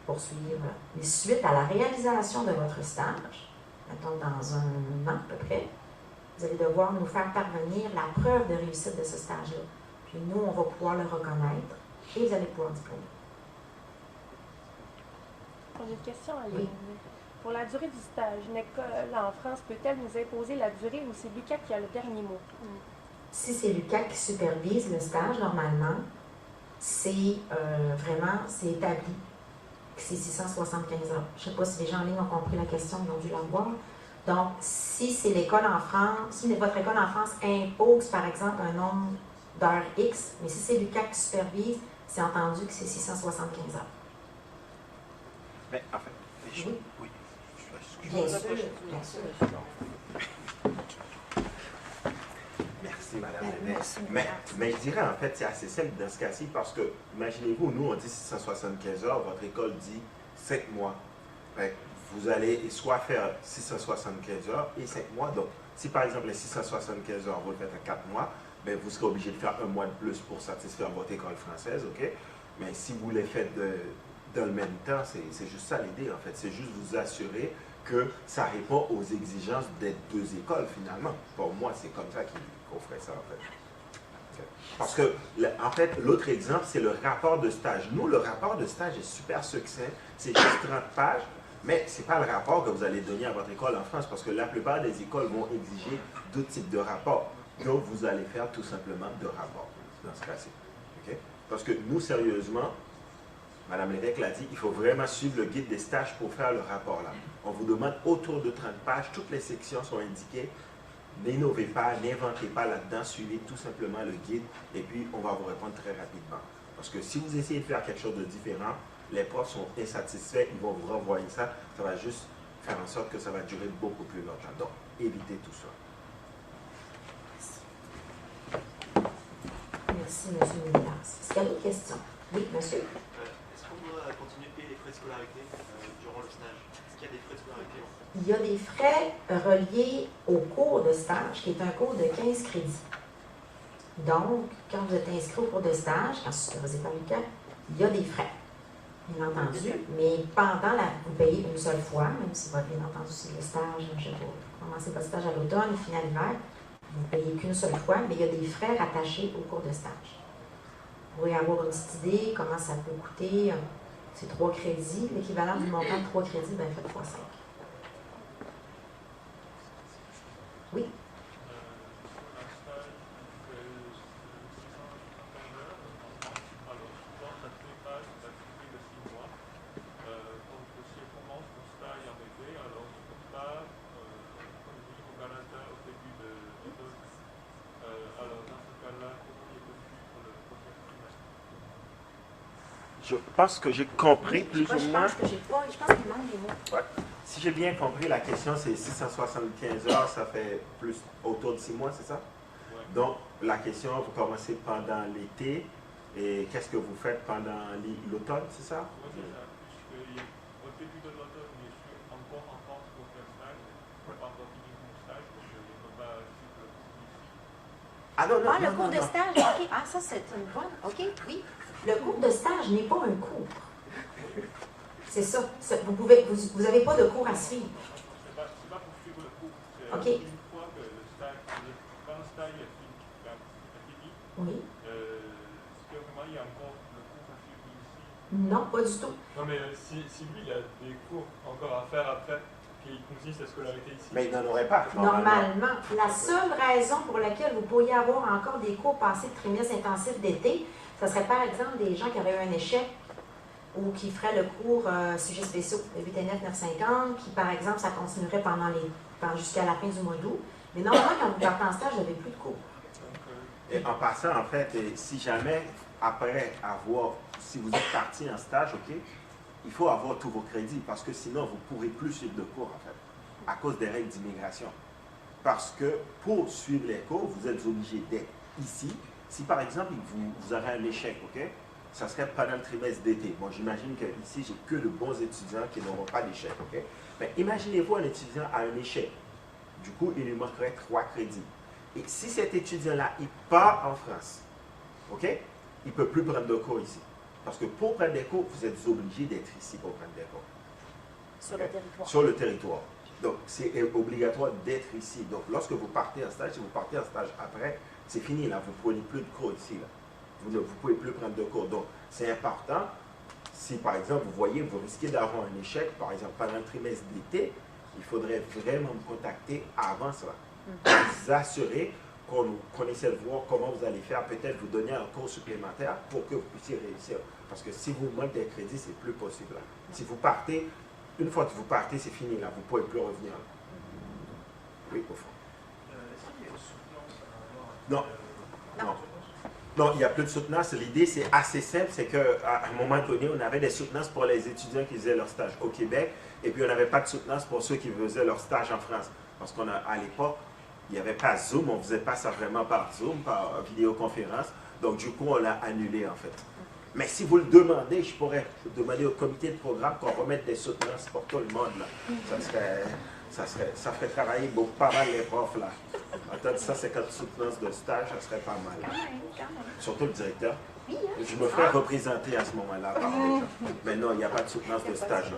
poursuivre. Mais suite à la réalisation de votre stage, mettons dans un an à peu près, vous allez devoir nous faire parvenir la preuve de réussite de ce stage-là. Puis nous, on va pouvoir le reconnaître et vous allez pouvoir diplômer. J'ai une question à Oui. Pour la durée du stage, une école en France peut-elle nous imposer la durée ou c'est l'UQAC qui a le dernier mot? Si c'est l'UQAC qui supervise le stage, normalement, c'est c'est établi que c'est 675 heures. Je ne sais pas si les gens en ligne ont compris la question, ils ont dû la voir. Donc, si c'est l'école en France, si votre école en France impose, par exemple, un nombre d'heures X, mais si c'est l'UQAC qui supervise, c'est entendu que c'est 675 heures. Mais en fait, Oui. oui. Bien sûr, bien sûr. Merci, Madame Ben, Lévesque. merci. Mais je dirais, en fait, c'est assez simple dans ce cas-ci parce que, imaginez-vous, nous, on dit 675 heures, votre école dit 7 mois. Fait que vous allez soit faire 675 heures et 5 mois. Donc, si par exemple, les 675 heures, vous le faites à 4 mois, ben, vous serez obligé de faire un mois de plus pour satisfaire votre école française, OK? Mais si vous les faites dans le même temps, c'est juste ça l'idée, en fait. C'est juste vous assurer que ça répond aux exigences des deux écoles, finalement. Pour moi, c'est comme ça qu'on ferait ça, en fait. Parce que, en fait, l'autre exemple, c'est le rapport de stage. Nous, le rapport de stage est super succinct. C'est juste 30 pages, mais ce n'est pas le rapport que vous allez donner à votre école en France, parce que la plupart des écoles vont exiger d'autres types de rapports. Donc, vous allez faire tout simplement de rapports, dans ce cas-ci. Okay? Parce que nous, sérieusement, Madame Lévesque l'a dit, il faut vraiment suivre le guide des stages pour faire le rapport là. On vous demande autour de 30 pages, toutes les sections sont indiquées. N'innovez pas, n'inventez pas là-dedans, suivez tout simplement le guide et puis on va vous répondre très rapidement. Parce que si vous essayez de faire quelque chose de différent, les profs sont insatisfaits, ils vont vous renvoyer ça, ça va juste faire en sorte que ça va durer beaucoup plus longtemps. Donc, évitez tout ça. Merci, M. Mélas. Est-ce qu'il y a d'autres questions? Oui, monsieur. Est-ce qu'on doit continuer de payer les frais de scolarité durant le stage? Est-ce qu'il y a des frais de scolarité? Il y a des frais reliés au cours de stage, qui est un cours de 15 crédits. Donc, quand vous êtes inscrit au cours de stage, quand c'est supervisé par l'UQAC, il y a des frais, bien entendu, mais vous payez une seule fois, même si votre, bien entendu, si le stage, je ne sais pas, vous commencez votre stage à l'automne, finit à l'hiver, vous ne payez qu'une seule fois, mais il y a des frais rattachés au cours de stage. Vous pouvez avoir une petite idée comment ça peut coûter. C'est 3 crédits. L'équivalent du montant de 3 crédits, bien fait fois 5. Oui. Au début, je pense que j'ai compris plus Moi, ou je moins. pense qu'il manque des mots. Ouais. Si j'ai bien compris, la question c'est 675 heures, ça fait plus autour de 6 mois, c'est ça? Ouais. Donc, la question, vous commencez pendant l'été, et qu'est-ce que vous faites pendant l'automne, c'est ça? Ouais, c'est ça. Puisque au début de l'automne, je suis encore en France pour faire stage. Je n'ai pas encore fini mon stage, donc je ne peux pas suivre ici. Ah non, non, Ah, le non, cours non, de non. stage, OK. Ah, ça, c'est une bonne. OK, oui. Le cours de stage n'est pas un cours. C'est ça. Vous n'avez pas de cours à suivre. C'est pas pour suivre le cours. C'est OK. une fois que le stage, quand le stage est fini, Oui. est-ce que vraiment il y a encore le cours à suivre ici? Non, pas du tout. Non, mais si lui, il a des cours encore à faire après, qui consistent à scolarité ici. Mais il n'en aurait pas. Normalement, la seule raison pour laquelle vous pourriez avoir encore des cours passés de trimestre intensif d'été, ce serait par exemple des gens qui avaient eu un échec ou qui feraient le cours sujets spéciaux, le 8N9 950, qui par exemple, ça continuerait jusqu'à la fin du mois d'août. Mais normalement, quand vous partez en stage, vous n'avez plus de cours. Et en passant, en fait, si jamais, après avoir, si vous êtes parti en stage, OK, il faut avoir tous vos crédits parce que sinon, vous ne pourrez plus suivre de cours, en fait, à cause des règles d'immigration. Parce que pour suivre les cours, vous êtes obligé d'être ici. Si, par exemple, vous aurez un échec, OK, ça serait pendant le trimestre d'été. Bon, j'imagine qu'ici, j'ai que de bons étudiants qui n'auront pas d'échec, OK? Mais imaginez-vous un étudiant a un échec. Du coup, il lui manquerait 3 crédits. Et si cet étudiant-là, il part en France, OK, il ne peut plus prendre de cours ici. Parce que pour prendre des cours, vous êtes obligé d'être ici pour prendre des cours. Sur le territoire. Sur le territoire. Donc, c'est obligatoire d'être ici. Donc, lorsque vous partez en stage, si vous partez en stage après, c'est fini, là. Vous ne prenez plus de cours ici, là. Vous ne pouvez plus prendre de cours. Donc, c'est important. Si, par exemple, vous voyez, vous risquez d'avoir un échec, par exemple, pendant le trimestre d'été, il faudrait vraiment me contacter avant cela. Vous assurer qu'on essaie de voir comment vous allez faire, peut-être vous donner un cours supplémentaire pour que vous puissiez réussir. Parce que si vous manquez des crédits, c'est plus possible, là. Si vous partez, une fois que vous partez, c'est fini, là. Vous ne pouvez plus revenir, là. Oui, au fond. Est-ce qu'il y a une soutenance Non. Non. Non, il n'y a plus de soutenance. L'idée, c'est assez simple, c'est qu'à un moment donné, on avait des soutenances pour les étudiants qui faisaient leur stage au Québec, et puis on n'avait pas de soutenance pour ceux qui faisaient leur stage en France. Parce qu'à l'époque, il n'y avait pas Zoom, on ne faisait pas ça vraiment par Zoom, par vidéoconférence. Donc, du coup, on l'a annulé, en fait. Mais si vous le demandez, je pourrais demander au comité de programme qu'on remette des soutenances pour tout le monde, là. Ça ferait travailler pas mal les profs, là. Attends, ça, c'est quand soutenance de stage, ça serait pas mal. Surtout le directeur. Oui, hein? Je me ferais représenter à ce moment-là par les gens. Mais non, il n'y a pas de soutenance de stage, là.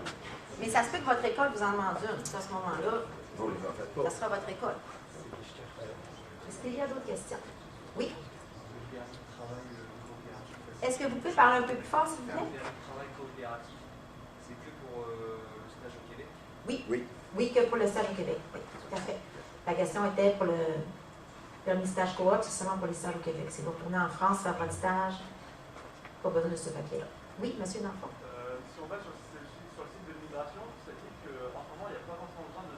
Mais ça se peut que votre école vous en demande une. À ce moment-là, Vous ne les en faites ça pas. sera votre école. Est-ce qu'il y a d'autres questions? Oui? Est-ce que vous pouvez parler un peu plus fort, s'il vous plaît? Le travail coopératif, c'est que pour le stage au Québec? Oui. Oui. Oui, que pour le stage au Québec. Oui, tout à fait. La question était pour le permis stage coop, c'est seulement pour les stages au Québec. Si vous retournez en France, faire votre stage, pas besoin de ce papier-là. Oui, monsieur Danfort. Si on va sur le site de l'immigration, ça dit qu'en ce moment, il n'y a pas forcément besoin de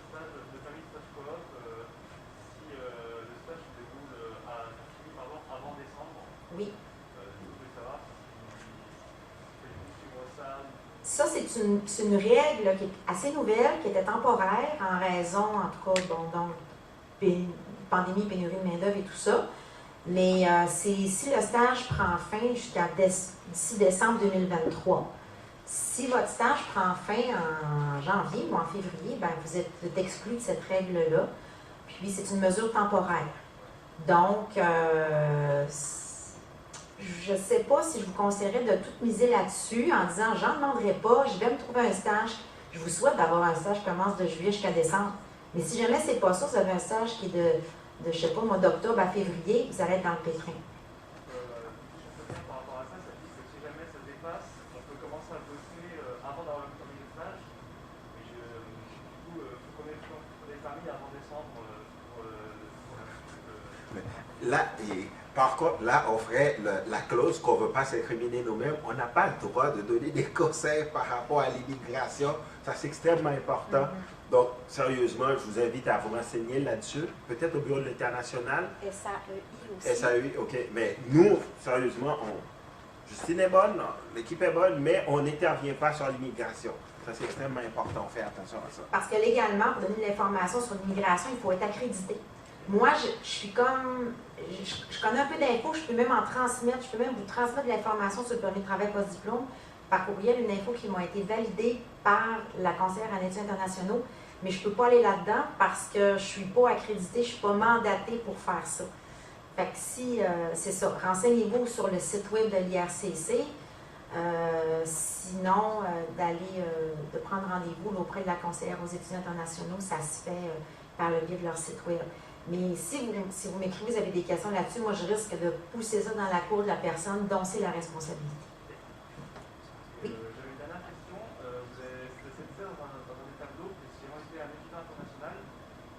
permis de stage coop si le stage se déroule avant décembre. Oui. Je voulais savoir si vous suivre ça. Ça, c'est une règle là, qui est assez nouvelle, qui était temporaire en raison, en tout cas, bon, donc, pandémie, pénurie de main-d'œuvre et tout ça. Mais si le stage prend fin jusqu'à d'ici décembre 2023, si votre stage prend fin en janvier ou en février, ben, vous êtes exclu de cette règle-là. Puis, c'est une mesure temporaire. Donc, je ne sais pas si je vous conseillerais de tout miser là-dessus en disant « j'en demanderai pas, je vais me trouver un stage. Je vous souhaite d'avoir un stage qui commence de juillet jusqu'à décembre. Mais si jamais c'est pas ça, vous avez un stage qui est de je ne sais pas, mois d'octobre à février, vous allez être dans le pétrin. Par rapport à ça, ça dit que si jamais ça dépasse, on peut commencer à bosser avant d'avoir le permis de stage. Mais du coup, il faut qu'on ait le permis avant décembre pour la suite. Là, par contre, là, on ferait la clause qu'on ne veut pas s'incriminer nous-mêmes. On n'a pas le droit de donner des conseils par rapport à l'immigration. Ça, c'est extrêmement important. Donc, sérieusement, je vous invite à vous renseigner là-dessus. Peut-être au bureau de l'international. SAEI aussi. SAEI, OK. Mais nous, sérieusement, Justine est bonne, l'équipe est bonne, mais on n'intervient pas sur l'immigration. Ça, c'est extrêmement important, on fait attention à ça. Parce que légalement, pour donner de l'information sur l'immigration, il faut être accrédité. Moi, je suis comme. Je connais un peu d'infos, je peux même en transmettre, je peux même vous transmettre de l'information sur le permis de travail post-diplôme par courriel, une info qui m'a été validée par la conseillère en études internationaux, mais je ne peux pas aller là-dedans parce que je ne suis pas accréditée, je ne suis pas mandatée pour faire ça. Fait que si, c'est ça, renseignez-vous sur le site web de l'IRCC. Sinon, de prendre rendez-vous auprès de la conseillère aux étudiants internationaux, ça se fait par le biais de leur site web. Mais si vous m'écrivez, vous avez des questions là-dessus, moi je risque de pousser ça dans la cour de la personne dont c'est la responsabilité. Oui. J'avais une dernière question. Vous avez fait dans un des tableaux que si on était un étudiant international,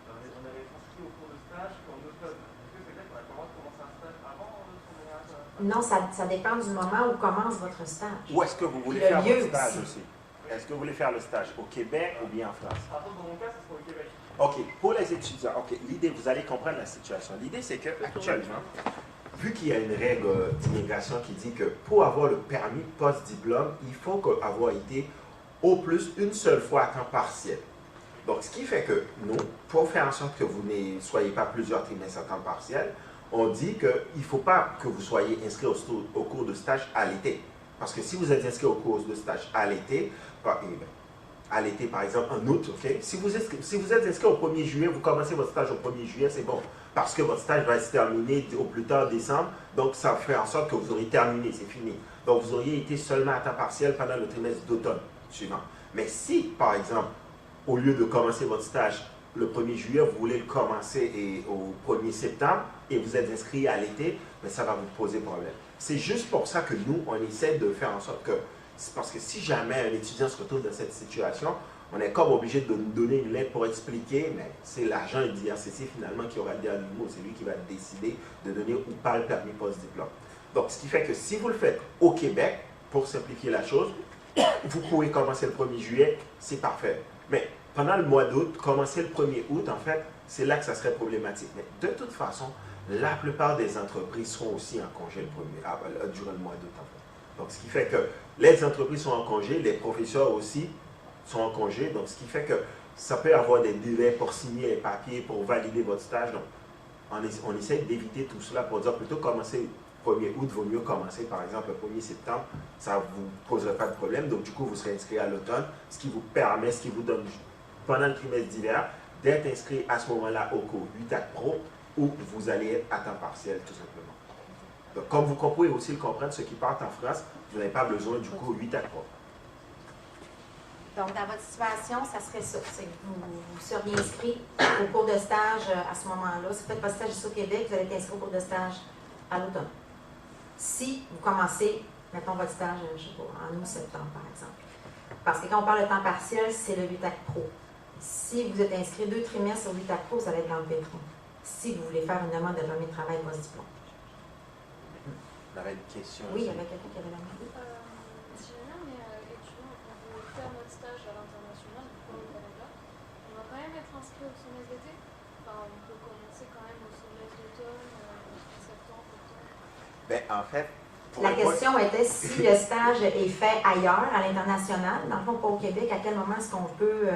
on avait inscrit au cours de stage qu'en automne. Est-ce que c'est vrai qu'on a commencé un stage avant son voyage? Non, ça dépend du moment où commence votre stage. Où est-ce que vous voulez faire votre stage aussi? Est-ce que vous voulez faire le stage au Québec ou bien en France? Par contre, dans mon cas, ce sera au Québec. OK, pour les étudiants, OK, l'idée, vous allez comprendre la situation. L'idée, c'est qu'actuellement, vu qu'il y a une règle d'immigration qui dit que pour avoir le permis post-diplôme, il faut avoir été au plus une seule fois à temps partiel. Donc, ce qui fait que nous, pour faire en sorte que vous ne soyez pas plusieurs trimestres à temps partiel, on dit qu'il ne faut pas que vous soyez inscrit au cours de stage à l'été. Parce que si vous êtes inscrit au cours de stage à l'été, par exemple, en août, OK? Si vous êtes inscrit au 1er juillet, vous commencez votre stage au 1er juillet, c'est bon. Parce que votre stage va se terminer au plus tard décembre. Donc, ça fait en sorte que vous aurez terminé, c'est fini. Donc, vous auriez été seulement à temps partiel pendant le trimestre d'automne suivant. Mais si, par exemple, au lieu de commencer votre stage le 1er juillet, vous voulez le commencer au 1er septembre et vous êtes inscrit à l'été, mais ça va vous poser problème. C'est juste pour ça que nous, on essaie de faire en sorte que, parce que si jamais un étudiant se retrouve dans cette situation, on est comme obligé de nous donner une lettre pour expliquer, mais c'est l'agent de l'IRCC finalement qui aura le dernier mot, c'est lui qui va décider de donner ou pas le permis post-diplôme. Donc, ce qui fait que si vous le faites au Québec, pour simplifier la chose, vous pouvez commencer le 1er juillet, c'est parfait. Mais pendant le mois d'août, commencer le 1er août, en fait, c'est là que ça serait problématique. Mais de toute façon, la plupart des entreprises seront aussi en congé durant le mois d'août, en fait. Donc, ce qui fait que les entreprises sont en congé, les professeurs aussi sont en congé. Donc, ce qui fait que ça peut avoir des délais pour signer les papiers, pour valider votre stage. Donc, on essaie d'éviter tout cela pour dire plutôt commencer le 1er août, vaut mieux commencer par exemple le 1er septembre. Ça ne vous poserait pas de problème. Donc, du coup, vous serez inscrit à l'automne, ce qui vous permet, ce qui vous donne pendant le trimestre d'hiver, d'être inscrit à ce moment-là au cours 8 AC Pro où vous allez être à temps partiel, tout simplement. Donc, comme vous pouvez aussi le comprendre, ceux qui partent en France, vous n'avez pas besoin du cours 8 AC Pro. Donc, dans votre situation, ça serait ça. C'est que vous seriez inscrit au cours de stage à ce moment-là. Si vous faites votre stage ici au Québec, vous allez être inscrit au cours de stage à l'automne. Si vous commencez, mettons votre stage, je ne sais pas, en août-septembre, par exemple. Parce que quand on parle de temps partiel, c'est le 8 AC Pro. Si vous êtes inscrit 2 trimestres au 8 AC Pro, vous allez être dans le P3. Si vous voulez faire une demande de permis de travail post-diplôme. On avait une question. Oui, il y avait quelqu'un qui avait la main. Si jamais on est étudiant et qu'on veut faire notre stage à l'international, pourquoi au Canada, on va quand même être inscrit au semestre d'été. Enfin, on peut commencer quand même au semestre d'automne, septembre, octobre. Ben, en fait, La question était si le stage est fait ailleurs, à l'international, dans le fond, pas au Québec, à quel moment est-ce qu'on peut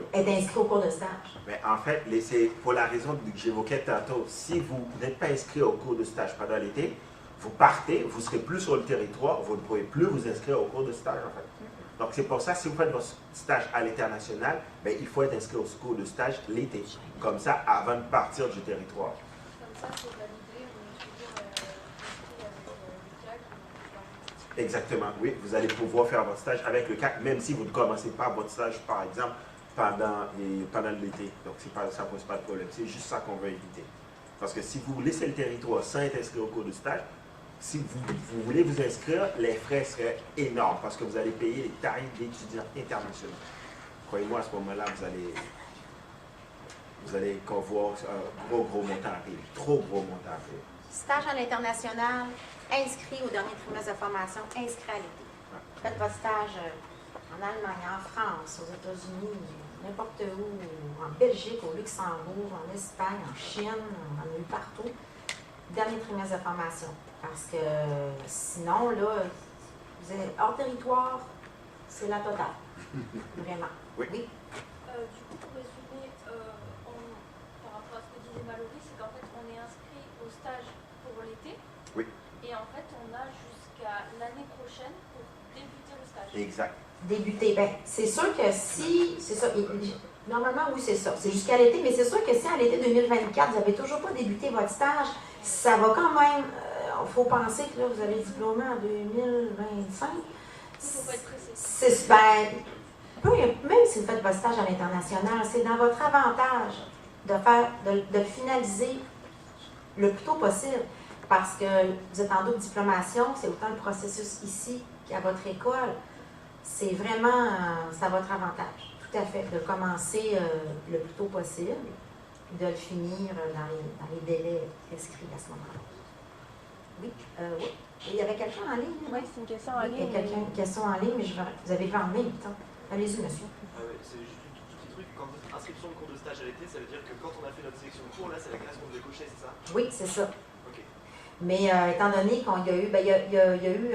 être inscrit au cours de stage? Mais en fait, c'est pour la raison que j'évoquais tantôt. Si vous n'êtes pas inscrit au cours de stage pendant l'été, vous partez, vous ne serez plus sur le territoire, vous ne pourrez plus vous inscrire au cours de stage, en fait. Donc, c'est pour ça, si vous faites votre stage à l'international, ben, il faut être inscrit au cours de stage l'été. Comme ça, avant de partir du territoire. Comme ça, c'est validé, on est toujours inscrit avec le CAC. Exactement, oui. Vous allez pouvoir faire votre stage avec le CAC, même si vous ne commencez pas votre stage, par exemple, pendant l'été. Donc, ça ne pose pas de problème. C'est juste ça qu'on veut éviter. Parce que si vous laissez le territoire sans être inscrit au cours de stage, si vous voulez vous inscrire, les frais seraient énormes parce que vous allez payer les tarifs d'étudiants internationaux. Croyez-moi, à ce moment-là, vous allez voir un gros montant à payer. Trop gros montant à payer. Stage à l'international, inscrit au dernier trimestre de formation, inscrit à l'été. Faites votre stage en Allemagne, en France, aux États-Unis, n'importe où, en Belgique, au Luxembourg, en Espagne, en Chine, on en a eu partout. Dernier trimestre de formation. Parce que sinon, là, vous êtes hors territoire, c'est la totale. Vraiment. Oui. Oui. Du coup, pour résumer, par rapport à ce que disait Mallory, c'est qu'en fait, on est inscrit au stage pour l'été. Oui. Et en fait, on a jusqu'à l'année prochaine pour débuter le stage. Exact. Débuter. Ben, c'est sûr que si. C'est ça. Normalement, oui, c'est ça. C'est jusqu'à l'été, mais c'est sûr que si à l'été 2024, vous n'avez toujours pas débuté votre stage, ça va quand même. Il faut penser que là, vous allez diplômer en 2025. Il ne faut pas être pressé. C'est, même si vous faites votre stage à l'international, c'est dans votre avantage de le finaliser le plus tôt possible. Parce que vous êtes en double diplomation, c'est autant le processus ici qu'à votre école. C'est vraiment, c'est à votre avantage, tout à fait, de commencer le plus tôt possible, puis de le finir dans les délais prescrits à ce moment-là. Oui, oui. Il y avait quelqu'un en ligne? Oui, c'est une question en Oui, il y a ligne. quelqu'un, une question en ligne, mais vous avez vu en ligne, allez-y, monsieur. Ouais, c'est juste un tout petit truc. Quand inscription de cours de stage à l'été, ça veut dire que quand on a fait notre sélection de cours, là, c'est la classe qu'on devait cocher, c'est ça? Oui, c'est ça. Ok. Mais étant donné qu'il y a eu, il y a eu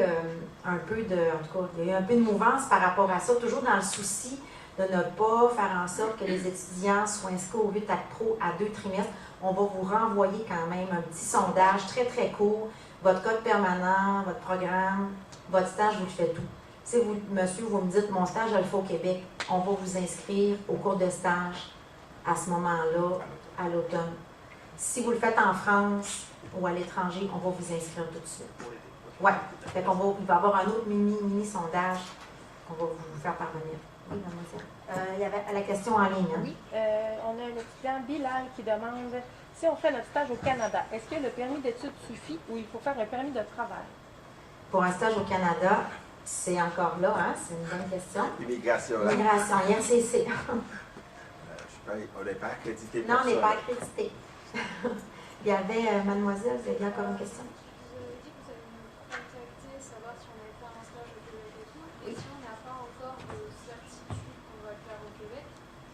un peu de, en tout cas, il y a eu un peu de mouvance par rapport à ça, toujours dans le souci de ne pas faire en sorte que les étudiants soient inscrits au 8 Ac Pro à 2 trimestres. On va vous renvoyer quand même un petit sondage très, très court. Votre code permanent, votre programme, votre stage, vous le faites tout. Si vous, monsieur, vous me dites, mon stage, je le fais au Québec, on va vous inscrire au cours de stage à ce moment-là, à l'automne. Si vous le faites en France ou à l'étranger, on va vous inscrire tout de suite. Pour l'été. Oui. Fait qu'on va, il va y avoir un autre mini sondage qu'on va vous faire parvenir. Oui, mademoiselle. Il y avait la question en ligne. Hein? Oui, on a un étudiant Bilal qui demande si on fait notre stage au Canada, est-ce que le permis d'études suffit ou il faut faire un permis de travail? Pour un stage au Canada, c'est encore là, hein? C'est une bonne question. Immigration, là. Migration, IRCC. On n'est pas accrédité Non, pour on n'est ça, pas là. accrédité. Il y avait, mademoiselle, vous aviez encore une question? Vous avez dit que vous allez nous contacter, savoir si on allait faire un stage au Québec et tout. Et si on n'a pas encore de certitude qu'on va le faire au Québec,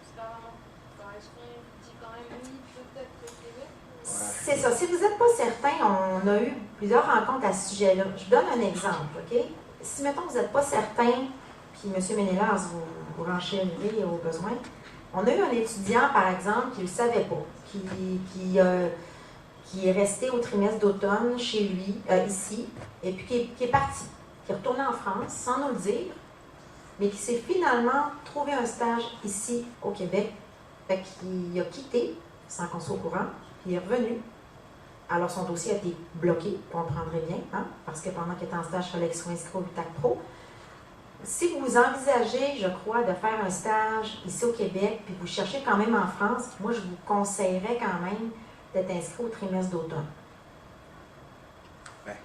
c'est pas vraiment. Enfin, est-ce qu'on dit quand même oui, peut-être le Québec? C'est ça. Si vous n'êtes pas certain, on a eu plusieurs rencontres à ce sujet-là. Je vous donne un exemple, OK? Si, mettons, vous n'êtes pas certain, puis M. Ménélas, vous renchérirez au besoin, on a eu un étudiant, par exemple, qui ne le savait pas, qui est resté au trimestre d'automne chez lui, ici, et puis qui est parti, qui est retourné en France sans nous le dire, mais qui s'est finalement trouvé un stage ici au Québec. Fait qu'il a quitté sans qu'on soit au courant, puis il est revenu. Alors son dossier a été bloqué, vous comprendrez bien, hein, parce que pendant qu'il était en stage, il fallait qu'il soit inscrit au UTAC Pro. Si vous envisagez, je crois, de faire un stage ici au Québec, puis vous cherchez quand même en France, moi, je vous conseillerais quand même d'être inscrit au trimestre d'automne. Ben.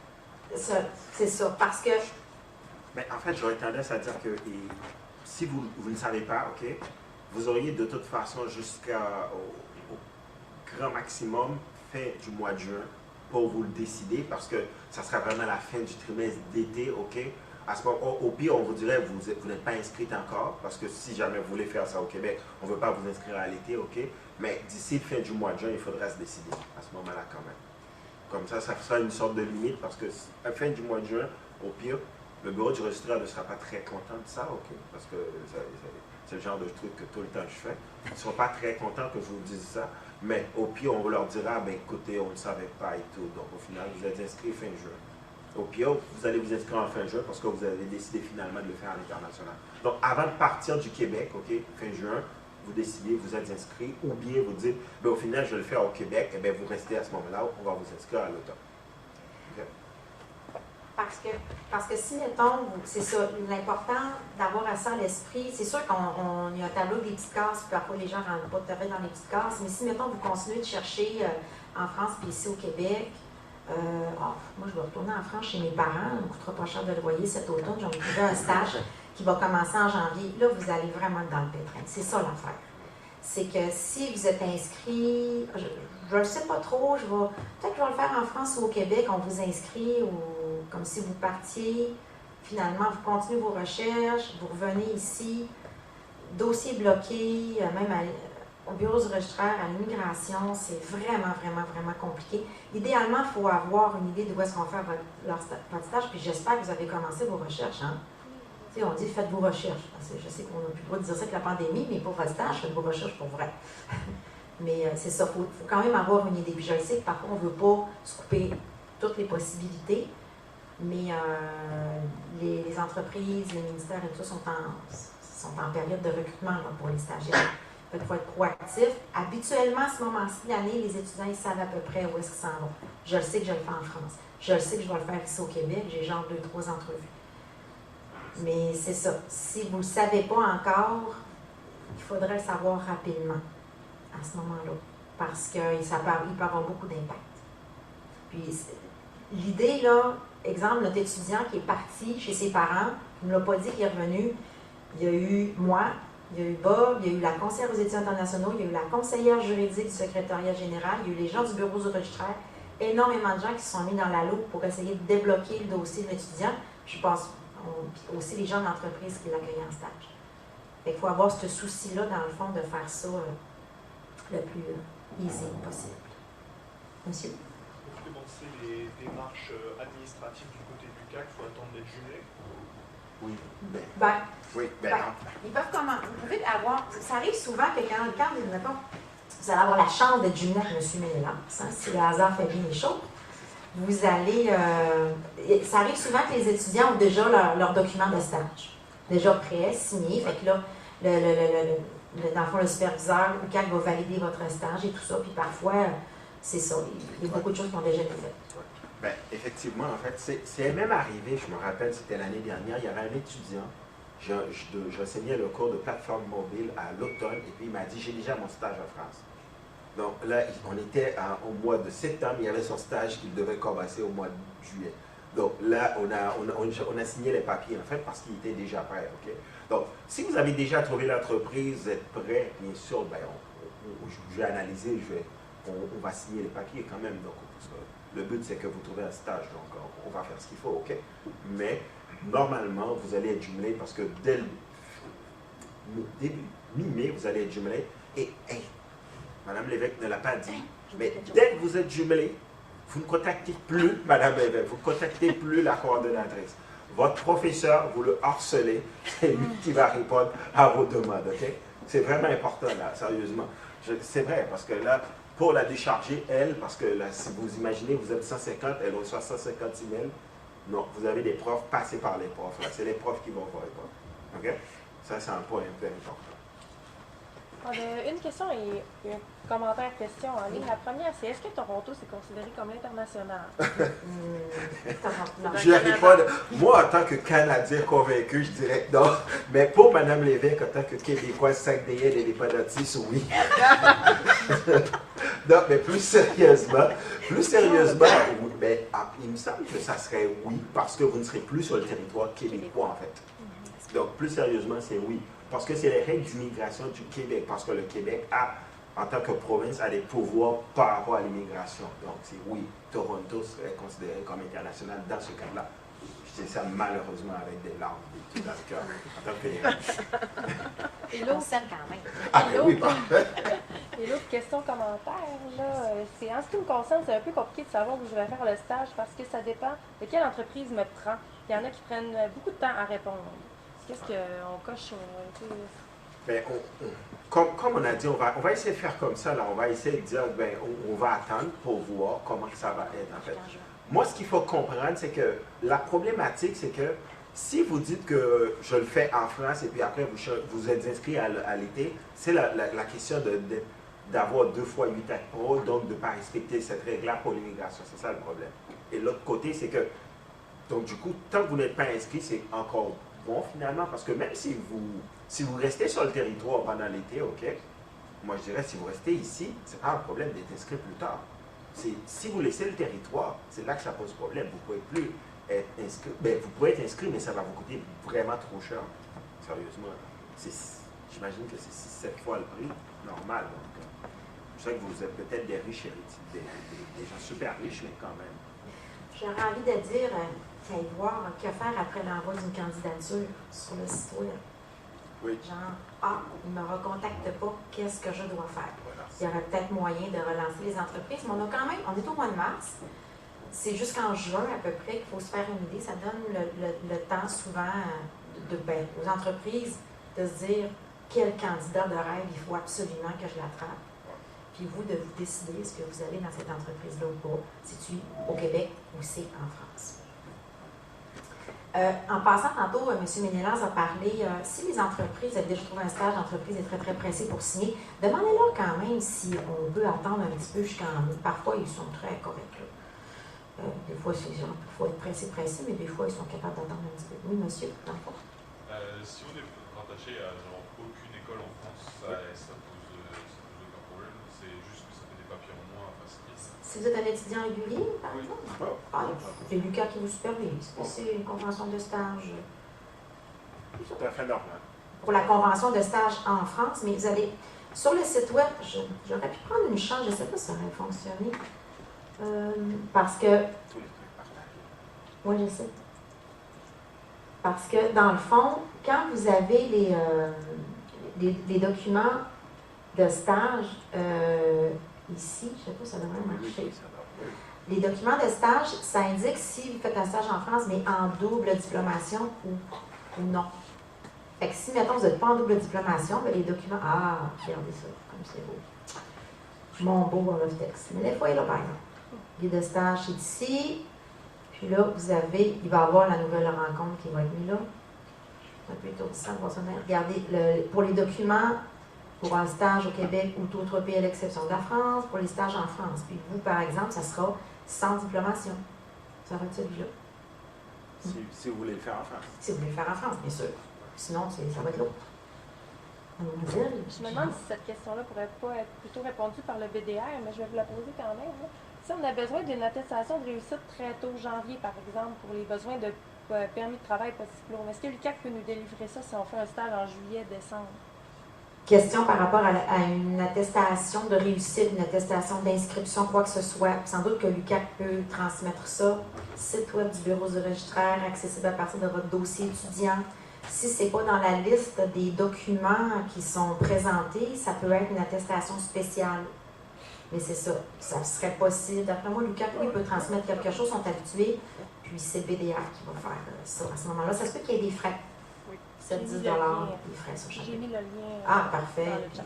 C'est ça, parce que... Mais en fait, j'aurais tendance à dire que si vous ne savez pas, OK, vous auriez de toute façon jusqu'au grand maximum fin du mois de juin pour vous le décider, parce que ça sera vraiment la fin du trimestre d'été, OK? À ce moment, au pire, on vous dirait que vous n'êtes pas inscrite encore, parce que si jamais vous voulez faire ça au Québec, on ne veut pas vous inscrire à l'été, OK? Mais d'ici la fin du mois de juin, il faudra se décider à ce moment-là quand même. Comme ça sera une sorte de limite, parce que à la fin du mois de juin, au pire, le bureau du registraire ne sera pas très content de ça, OK? Parce que c'est le genre de truc que tout le temps je fais. Ils ne seront pas très contents que je vous dise ça, mais au pire, on leur dira, ben écoutez, on ne savait pas et tout. Donc au final, vous êtes inscrits fin juin. Au pire, vous allez vous inscrire en fin juin parce que vous avez décidé finalement de le faire à l'international. Donc avant de partir du Québec, OK, fin juin, vous décidez, vous êtes inscrit, ou bien vous dites, ben, au final, je vais le faire au Québec, et bien vous restez à ce moment-là, on va vous inscrire à l'automne. Okay. Parce que si, mettons, c'est ça, l'important d'avoir ça à l'esprit, c'est sûr qu'il y a un tableau des petites cases, puis parfois les gens ne rentrent pas tout à fait dans les petites cases, mais si, mettons, vous continuez de chercher en France, puis ici au Québec, moi, je vais retourner en France chez mes parents, ça ne coûtera pas cher de loyer cet automne, je vais me trouver un stage qui va commencer en janvier. Là, vous allez vraiment dans le pétrin. C'est ça l'affaire. C'est que si vous êtes inscrit, je ne le sais pas trop, peut-être que je vais le faire en France ou au Québec, on vous inscrit, ou comme si vous partiez, finalement, vous continuez vos recherches, vous revenez ici, dossier bloqué, même au bureau du registraire, à l'immigration, c'est vraiment, vraiment, vraiment compliqué. Idéalement, il faut avoir une idée de où est-ce qu'on fait votre stage, puis j'espère que vous avez commencé vos recherches. Hein? Tu sais, on dit faites vos recherches. Je sais qu'on n'a plus le droit de dire ça avec la pandémie, mais pour votre stage, faites vos recherches pour vrai. Mais c'est ça, il faut quand même avoir une idée. Puis je le sais que parfois, on ne veut pas se couper toutes les possibilités, mais les entreprises, les ministères et tout sont en période de recrutement là, pour les stagiaires. Il faut être proactif. Habituellement, à ce moment-ci de l'année, les étudiants ils savent à peu près où est-ce qu'ils s'en vont. Je le sais que je le fais en France. Je le sais que je vais le faire ici au Québec. J'ai genre 2-3 entrevues. Mais c'est ça. Si vous ne le savez pas encore, il faudrait le savoir rapidement à ce moment-là. Parce qu'il peut avoir beaucoup d'impact. Puis l'idée, là, exemple, notre étudiant qui est parti chez ses parents, il ne me l'a pas dit qu'il est revenu. Il y a eu moi, il y a eu Bob, il y a eu la conseillère aux études internationaux, il y a eu la conseillère juridique du secrétariat général, il y a eu les gens du bureau du registraire, énormément de gens qui se sont mis dans la loupe pour essayer de débloquer le dossier de l'étudiant. Je pense aussi les gens de l'entreprise qui l'accueillent en stage. Il faut avoir ce souci-là, dans le fond, de faire ça le plus easy possible. Monsieur? Pour commencer les démarches administratives du côté du CAC, il faut attendre d'être jumelé. Oui. Ils peuvent vous pouvez avoir, ça arrive souvent que quand vous allez avoir la chance d'être jumelé avec M. Ménélance, hein, si le hasard fait bien les choses, vous allez, ça arrive souvent que les étudiants ont déjà leur document de stage, déjà prêt, signé, fait que là, dans le fond, le superviseur ou CAC va valider votre stage et tout ça, puis parfois, c'est ça, il y a beaucoup de choses qui ont déjà été faites. Bien, effectivement, en fait, c'est même arrivé, je me rappelle, c'était l'année dernière, il y avait un étudiant, j'enseignais le cours de plateforme mobile à l'automne, et puis il m'a dit, j'ai déjà mon stage en France. Donc là, on était au mois de septembre, il y avait son stage qu'il devait commencer au mois de juillet. Donc là, on a signé les papiers, en fait, parce qu'il était déjà prêt, OK? Donc, si vous avez déjà trouvé l'entreprise, vous êtes prêt, bien sûr, ben, je vais analyser, on va signer les papiers quand même. Donc, le but, c'est que vous trouvez un stage, donc on va faire ce qu'il faut, OK? Mais, normalement, vous allez être jumelé parce que dès le début, mi-mai, vous allez être jumelé. Et, Mme Lévesque ne l'a pas dit, mais dès que vous êtes jumelé, vous ne contactez plus Mme Lévesque, vous ne contactez plus la coordonnatrice. Votre professeur, vous le harcelez, c'est lui qui va répondre à vos demandes, OK? C'est vraiment important, là, sérieusement. C'est vrai, parce que là, pour la décharger, elle, parce que là, si vous imaginez, vous êtes 150, elle reçoit 150 emails. Non, vous avez des profs passés par les profs. Là, c'est les profs qui vont vous répondre. OK? Ça, c'est un point un peu important. On a une question et un commentaire-question en ligne. La première, c'est est-ce que Toronto, c'est considéré comme international? Je réponds, moi, en tant que Canadien convaincu, je dirais non. Mais pour Mme Lévesque, en tant que Québécoise, 5 DL et indépendantiste, oui. Non, mais plus sérieusement, oui, mais, il me semble que ça serait oui, parce que vous ne serez plus sur le territoire québécois, en fait. Donc, plus sérieusement, c'est oui. Parce que c'est les règles d'immigration du Québec, parce que le Québec en tant que province, a des pouvoirs par rapport à l'immigration. Donc, c'est oui, Toronto serait considéré comme international dans ce cas-là. Je dis ça malheureusement avec des larmes et tout dans le cœur. En tant que... Et l'autre, quand même. Ah, oui, Et l'autre question commentaire, là, c'est en ce qui me concerne, c'est un peu compliqué de savoir où je vais faire le stage parce que ça dépend de quelle entreprise me prend. Il y en a qui prennent beaucoup de temps à répondre. Qu'est-ce qu'on coche sur ben, comme on a dit, on va essayer de faire comme ça. Là. On va essayer de dire, ben, on va attendre pour voir comment ça va être en fait. Moi, ce qu'il faut comprendre, c'est que la problématique, c'est que si vous dites que je le fais en France et puis après vous êtes inscrit à l'été, c'est la question d'avoir 2 fois 8 actes pro, donc de ne pas respecter cette règle-là pour l'immigration. C'est ça le problème. Et l'autre côté, c'est que, donc du coup, tant que vous n'êtes pas inscrit, c'est encore bon finalement, parce que même si vous restez sur le territoire pendant l'été, OK, moi je dirais si vous restez ici, c'est pas un problème d'être inscrit plus tard. Si vous laissez le territoire, c'est là que ça pose problème. Vous ne pouvez plus être inscrit. Ben, vous pouvez être inscrit, mais ça va vous coûter vraiment trop cher. Sérieusement. J'imagine que c'est 6-7 fois le prix normal. Donc, je sais que vous êtes peut-être des riches héritiers, des gens super riches, mais quand même. J'aurais envie de dire qu'il faut voir que faire après l'envoi d'une candidature sur le site web. Oui. Genre, ah, il ne me recontacte pas, qu'est-ce que je dois faire? Voilà. Il y aurait peut-être moyen de relancer les entreprises, mais on a quand même, on est au mois de mars, c'est jusqu'en juin à peu près qu'il faut se faire une idée. Ça donne le temps souvent aux entreprises de se dire quel candidat de rêve il faut absolument que je l'attrape. Puis vous, de vous décider est-ce que vous allez dans cette entreprise-là ou pas, si tu es au Québec ou c'est en France. En passant, tantôt, M. Ménélance a parlé, si les entreprises avaient déjà trouvé un stage, l'entreprise est très, très pressée pour signer, demandez-leur quand même si on peut attendre un petit peu jusqu'en mai. Parfois, ils sont très corrects. Là. Des fois, il faut être pressé, mais des fois, ils sont capables d'attendre un petit peu. Oui, monsieur, dans le fond. Si on est rattaché à genre, aucune école en France, ça pose aucun problème. C'est juste que ça fait des papiers en moins à faire signer. Si vous êtes un étudiant régulier, par exemple, c'est Lucas qui vous supervise. C'est une convention de stage. C'est tout à fait normal. Pour la convention de stage en France, mais vous allez sur le site web, j'aurais pu prendre une chance, je ne sais pas si ça aurait fonctionné. Parce que. Tous les trucs partagés. Oui, je sais. Parce que, dans le fond, quand vous avez les documents de stage, ici, je ne sais pas si ça devrait marcher. Les documents de stage, ça indique si vous faites un stage en France, mais en double diplomation ou non. Fait que si, mettons, vous n'êtes pas en double diplomation, bien, les documents. Ah, regardez ça, comme c'est beau. Mon beau texte. Mais des fois, il est là, par exemple. Guide de stage, c'est ici. Puis là, vous avez, il va y avoir la nouvelle rencontre qui va être mise là. Un peu étourdissant de voir ça. Regardez, pour les documents, pour un stage au Québec ou tout autre pays à l'exception de la France, pour les stages en France. Puis vous, par exemple, ça sera sans diplomation. Ça va être celui-là. Si vous voulez le faire en France. Si vous voulez le faire en France, bien sûr. Sinon, ça va être l'autre. Je me demande si cette question-là pourrait pas être plutôt répondue par le BDR, mais je vais vous la poser quand même. Là. Si on a besoin d'une attestation de réussite très tôt, janvier par exemple, pour les besoins de permis de travail post-diplôme, est-ce que l'UQAC peut nous délivrer ça si on fait un stage en juillet, décembre? Question par rapport à une attestation de réussite, une attestation d'inscription, quoi que ce soit. Sans doute que l'UQAC peut transmettre ça. Site web du bureau du registraire, accessible à partir de votre dossier étudiant. Si ce n'est pas dans la liste des documents qui sont présentés, ça peut être une attestation spéciale. Mais c'est ça, ça serait possible. D'après moi, l'UQAC, oui, peut transmettre quelque chose, sont habitués. Puis c'est le BDR qui va faire ça à ce moment-là. Ça se peut qu'il y ait des frais. Oui. 7-10 $, des frais sur chaque. J'ai mis le lien. Ah, parfait. Dans le chat.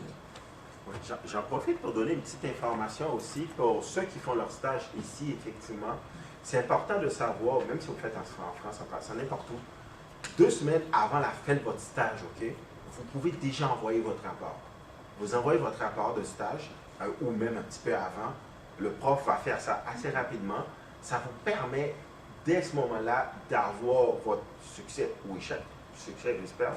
Oui, j'en profite pour donner une petite information aussi pour ceux qui font leur stage ici, effectivement. C'est important de savoir, même si vous faites en France, en passant, n'importe où, 2 semaines avant la fin de votre stage, OK, vous pouvez déjà envoyer votre rapport. Vous envoyez votre rapport de stage, ou même un petit peu avant. Le prof va faire ça assez rapidement. Ça vous permet, dès ce moment-là, d'avoir votre succès ou échec, succès, j'espère,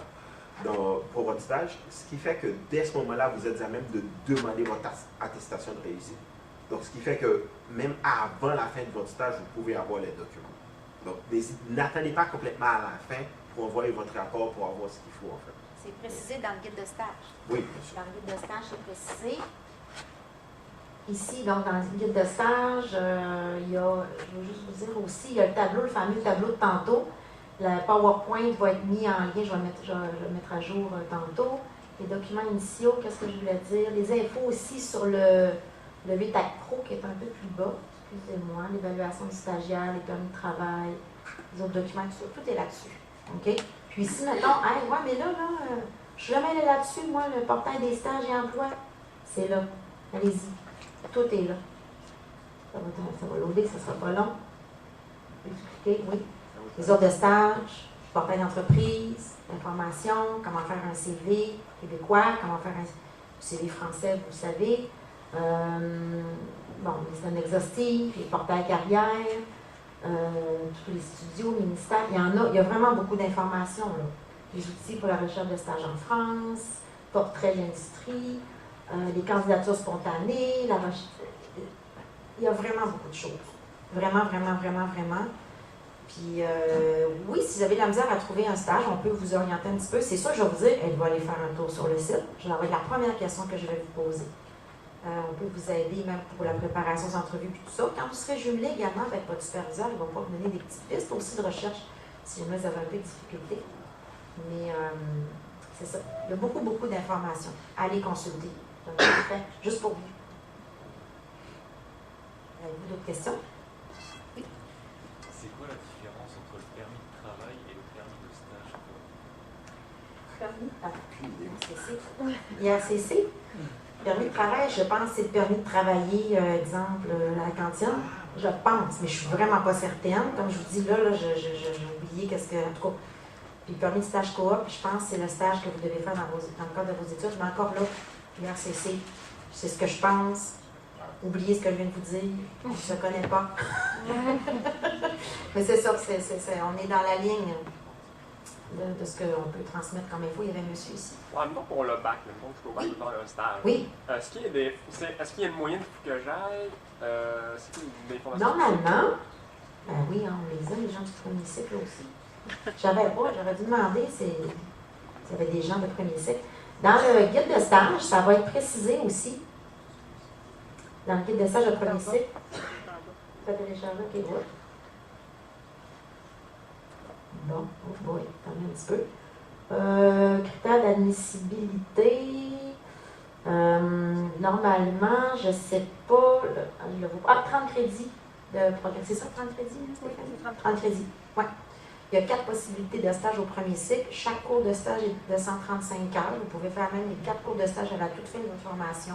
pour votre stage. Ce qui fait que dès ce moment-là, vous êtes à même de demander votre attestation de réussite. Donc, ce qui fait que même avant la fin de votre stage, vous pouvez avoir les documents. Donc, n'attendez pas complètement à la fin pour envoyer votre rapport pour avoir ce qu'il faut, en fait. C'est précisé dans le guide de stage. Oui, bien sûr. Dans le guide de stage, c'est précisé. Ici, donc, dans le guide de stage, il y a, je veux juste vous dire aussi, il y a le tableau, le fameux tableau de tantôt. Le PowerPoint va être mis en lien, je vais le mettre à jour tantôt. Les documents initiaux, qu'est-ce que je voulais dire? Les infos aussi sur le VTAC Pro qui est un peu plus bas, excusez-moi, l'évaluation du stagiaire, les permis de travail, les autres documents, tout est là-dessus. OK? Puis ici, mettons, hey, ouais, mais là, je suis jamais allée là-dessus, moi, le portail des stages et emplois, c'est là. Allez-y. Tout est là. Ça va loader, ça ne sera pas long. Expliquer, oui. Les offres de stage, portail d'entreprise, l'information, comment faire un CV québécois, comment faire un CV français, vous le savez. Bon, les données exhaustives, les portails carrière, tous les studios, ministères. Il y a vraiment beaucoup d'informations, là. Les outils pour la recherche de stage en France, portrait d'industrie, les candidatures spontanées, la recherche. Il y a vraiment beaucoup de choses. Vraiment, vraiment, vraiment, vraiment. Puis, oui, si vous avez de la misère à trouver un stage, on peut vous orienter un petit peu. C'est sûr, je vais vous dire, elle va aller faire un tour sur le site. Ça va être la première question que je vais vous poser. On peut vous aider même pour la préparation des entrevues et tout ça. Quand vous serez jumelé également avec votre superviseur, ils vont pouvoir vous donner des petites pistes aussi de recherche si jamais vous avez un peu de difficulté. Mais c'est ça. Il y a beaucoup, beaucoup d'informations. Allez consulter. Donc, c'est fait juste pour vous. Avez-vous d'autres questions? C'est quoi la différence entre le permis de travail et le permis de stage? Il y a ACC. Permis de travail, je pense que c'est le permis de travailler, exemple, à la cantine. Je pense, mais je suis vraiment pas certaine. Comme je vous dis, là j'ai oublié qu'est-ce que. En tout cas. Puis le permis de stage coop, je pense que c'est le stage que vous devez faire dans le cadre de vos études. Mais encore là, l'IRCC, c'est ce que je pense. Oubliez ce que je viens de vous dire. On ne se connaît pas. Mais c'est ça, on est dans la ligne de ce qu'on peut transmettre comme info. Il y avait un monsieur ici. En même temps, pour le bac, je suis au bac de faire un stage. Oui. Est-ce qu'il y a une moyenne que j'aille? C'est des informations? Normalement, ben oui, on les a, les gens du premier cycle aussi. J'aurais dû demander s'il y avait des gens de premier cycle. Dans le guide de stage, ça va être précisé aussi. Dans le guide de stage de premier cycle. Ça télécharge, ok, ouais. Bon, oh boy, quand même un petit peu. Critères d'admissibilité. Normalement, je ne sais pas. Je le vois. 30 crédits de programme. C'est ça, 30 crédits, Stéphanie? 30 crédits, oui. Il y a 4 possibilités de stage au premier cycle. Chaque cours de stage est de 135 heures. Vous pouvez faire même les 4 cours de stage à la toute fin de votre formation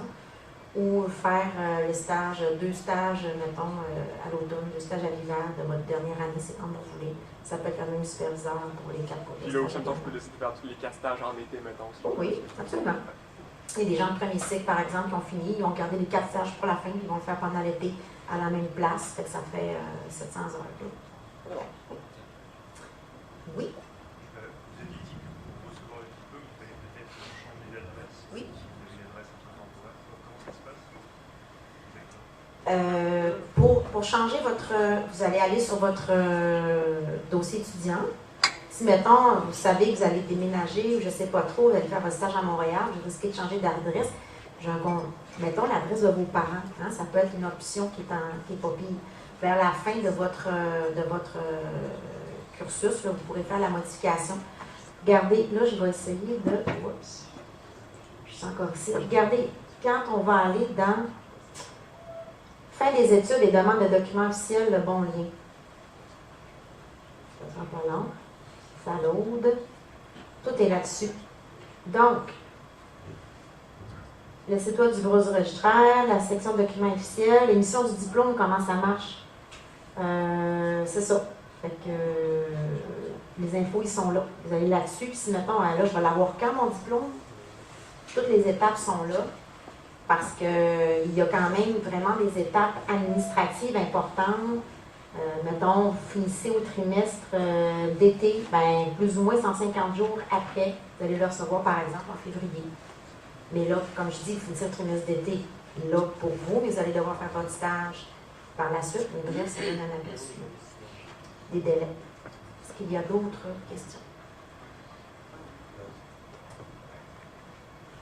ou faire les stages, 2 stages, mettons, à l'automne, 2 stages à l'hiver de votre dernière année, c'est comme vous voulez. Ça peut être le même superviseur pour les 4 cours de stage. Puis là aussi, je peux décider de faire tous les 4 stages en été, mettons. Oui, absolument. Il y a des gens de premier cycle, par exemple, qui ont fini, ils ont gardé les 4 stages pour la fin, puis ils vont le faire pendant l'été à la même place. Fait que ça fait 700 heures. Oui. Vous avez dit que pour recevoir le diplôme, il fallait peut-être changer d'adresse. Oui. Si vous avez une adresse temporaire, comment ça se passe? Pour changer vous allez aller sur votre dossier étudiant. Si, mettons, vous savez que vous allez déménager ou je ne sais pas trop, vous allez faire votre stage à Montréal, vous risquez de changer d'adresse. Mettons l'adresse de vos parents. Hein, ça peut être une option qui est pas pire. Vers la fin de votre cursus, là, vous pourrez faire la modification. Regardez, là, je vais essayer de... Oups, je suis encore ici. Regardez, quand on va aller dans fin des études et demande de documents officiels, le bon lien. Ça sera pas long. Ça load. Tout est là-dessus. Donc, le site web du bureau du registraire, la section documents officiels, l'émission du diplôme, comment ça marche. C'est ça. Fait que les infos, ils sont là. Vous allez là-dessus, puis si mettons, là, je vais l'avoir quand mon diplôme? Toutes les étapes sont là, parce qu'il y a quand même vraiment des étapes administratives importantes. Mettons, vous finissez au trimestre d'été, ben, plus ou moins 150 jours après, vous allez le recevoir, par exemple, en février. Mais là, comme je dis, vous finissez le trimestre d'été. Là, pour vous, mais vous allez devoir faire votre stage par la suite. Mais bref, ça donne un aperçu des délais. Est-ce qu'il y a d'autres questions?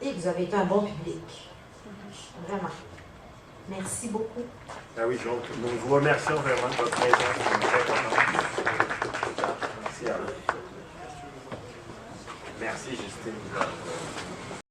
Et vous avez été un bon public. Vraiment. Merci beaucoup. Ah oui, donc, nous vous remercions vraiment de votre présence. On est très contents. Merci à vous. Merci, Justine.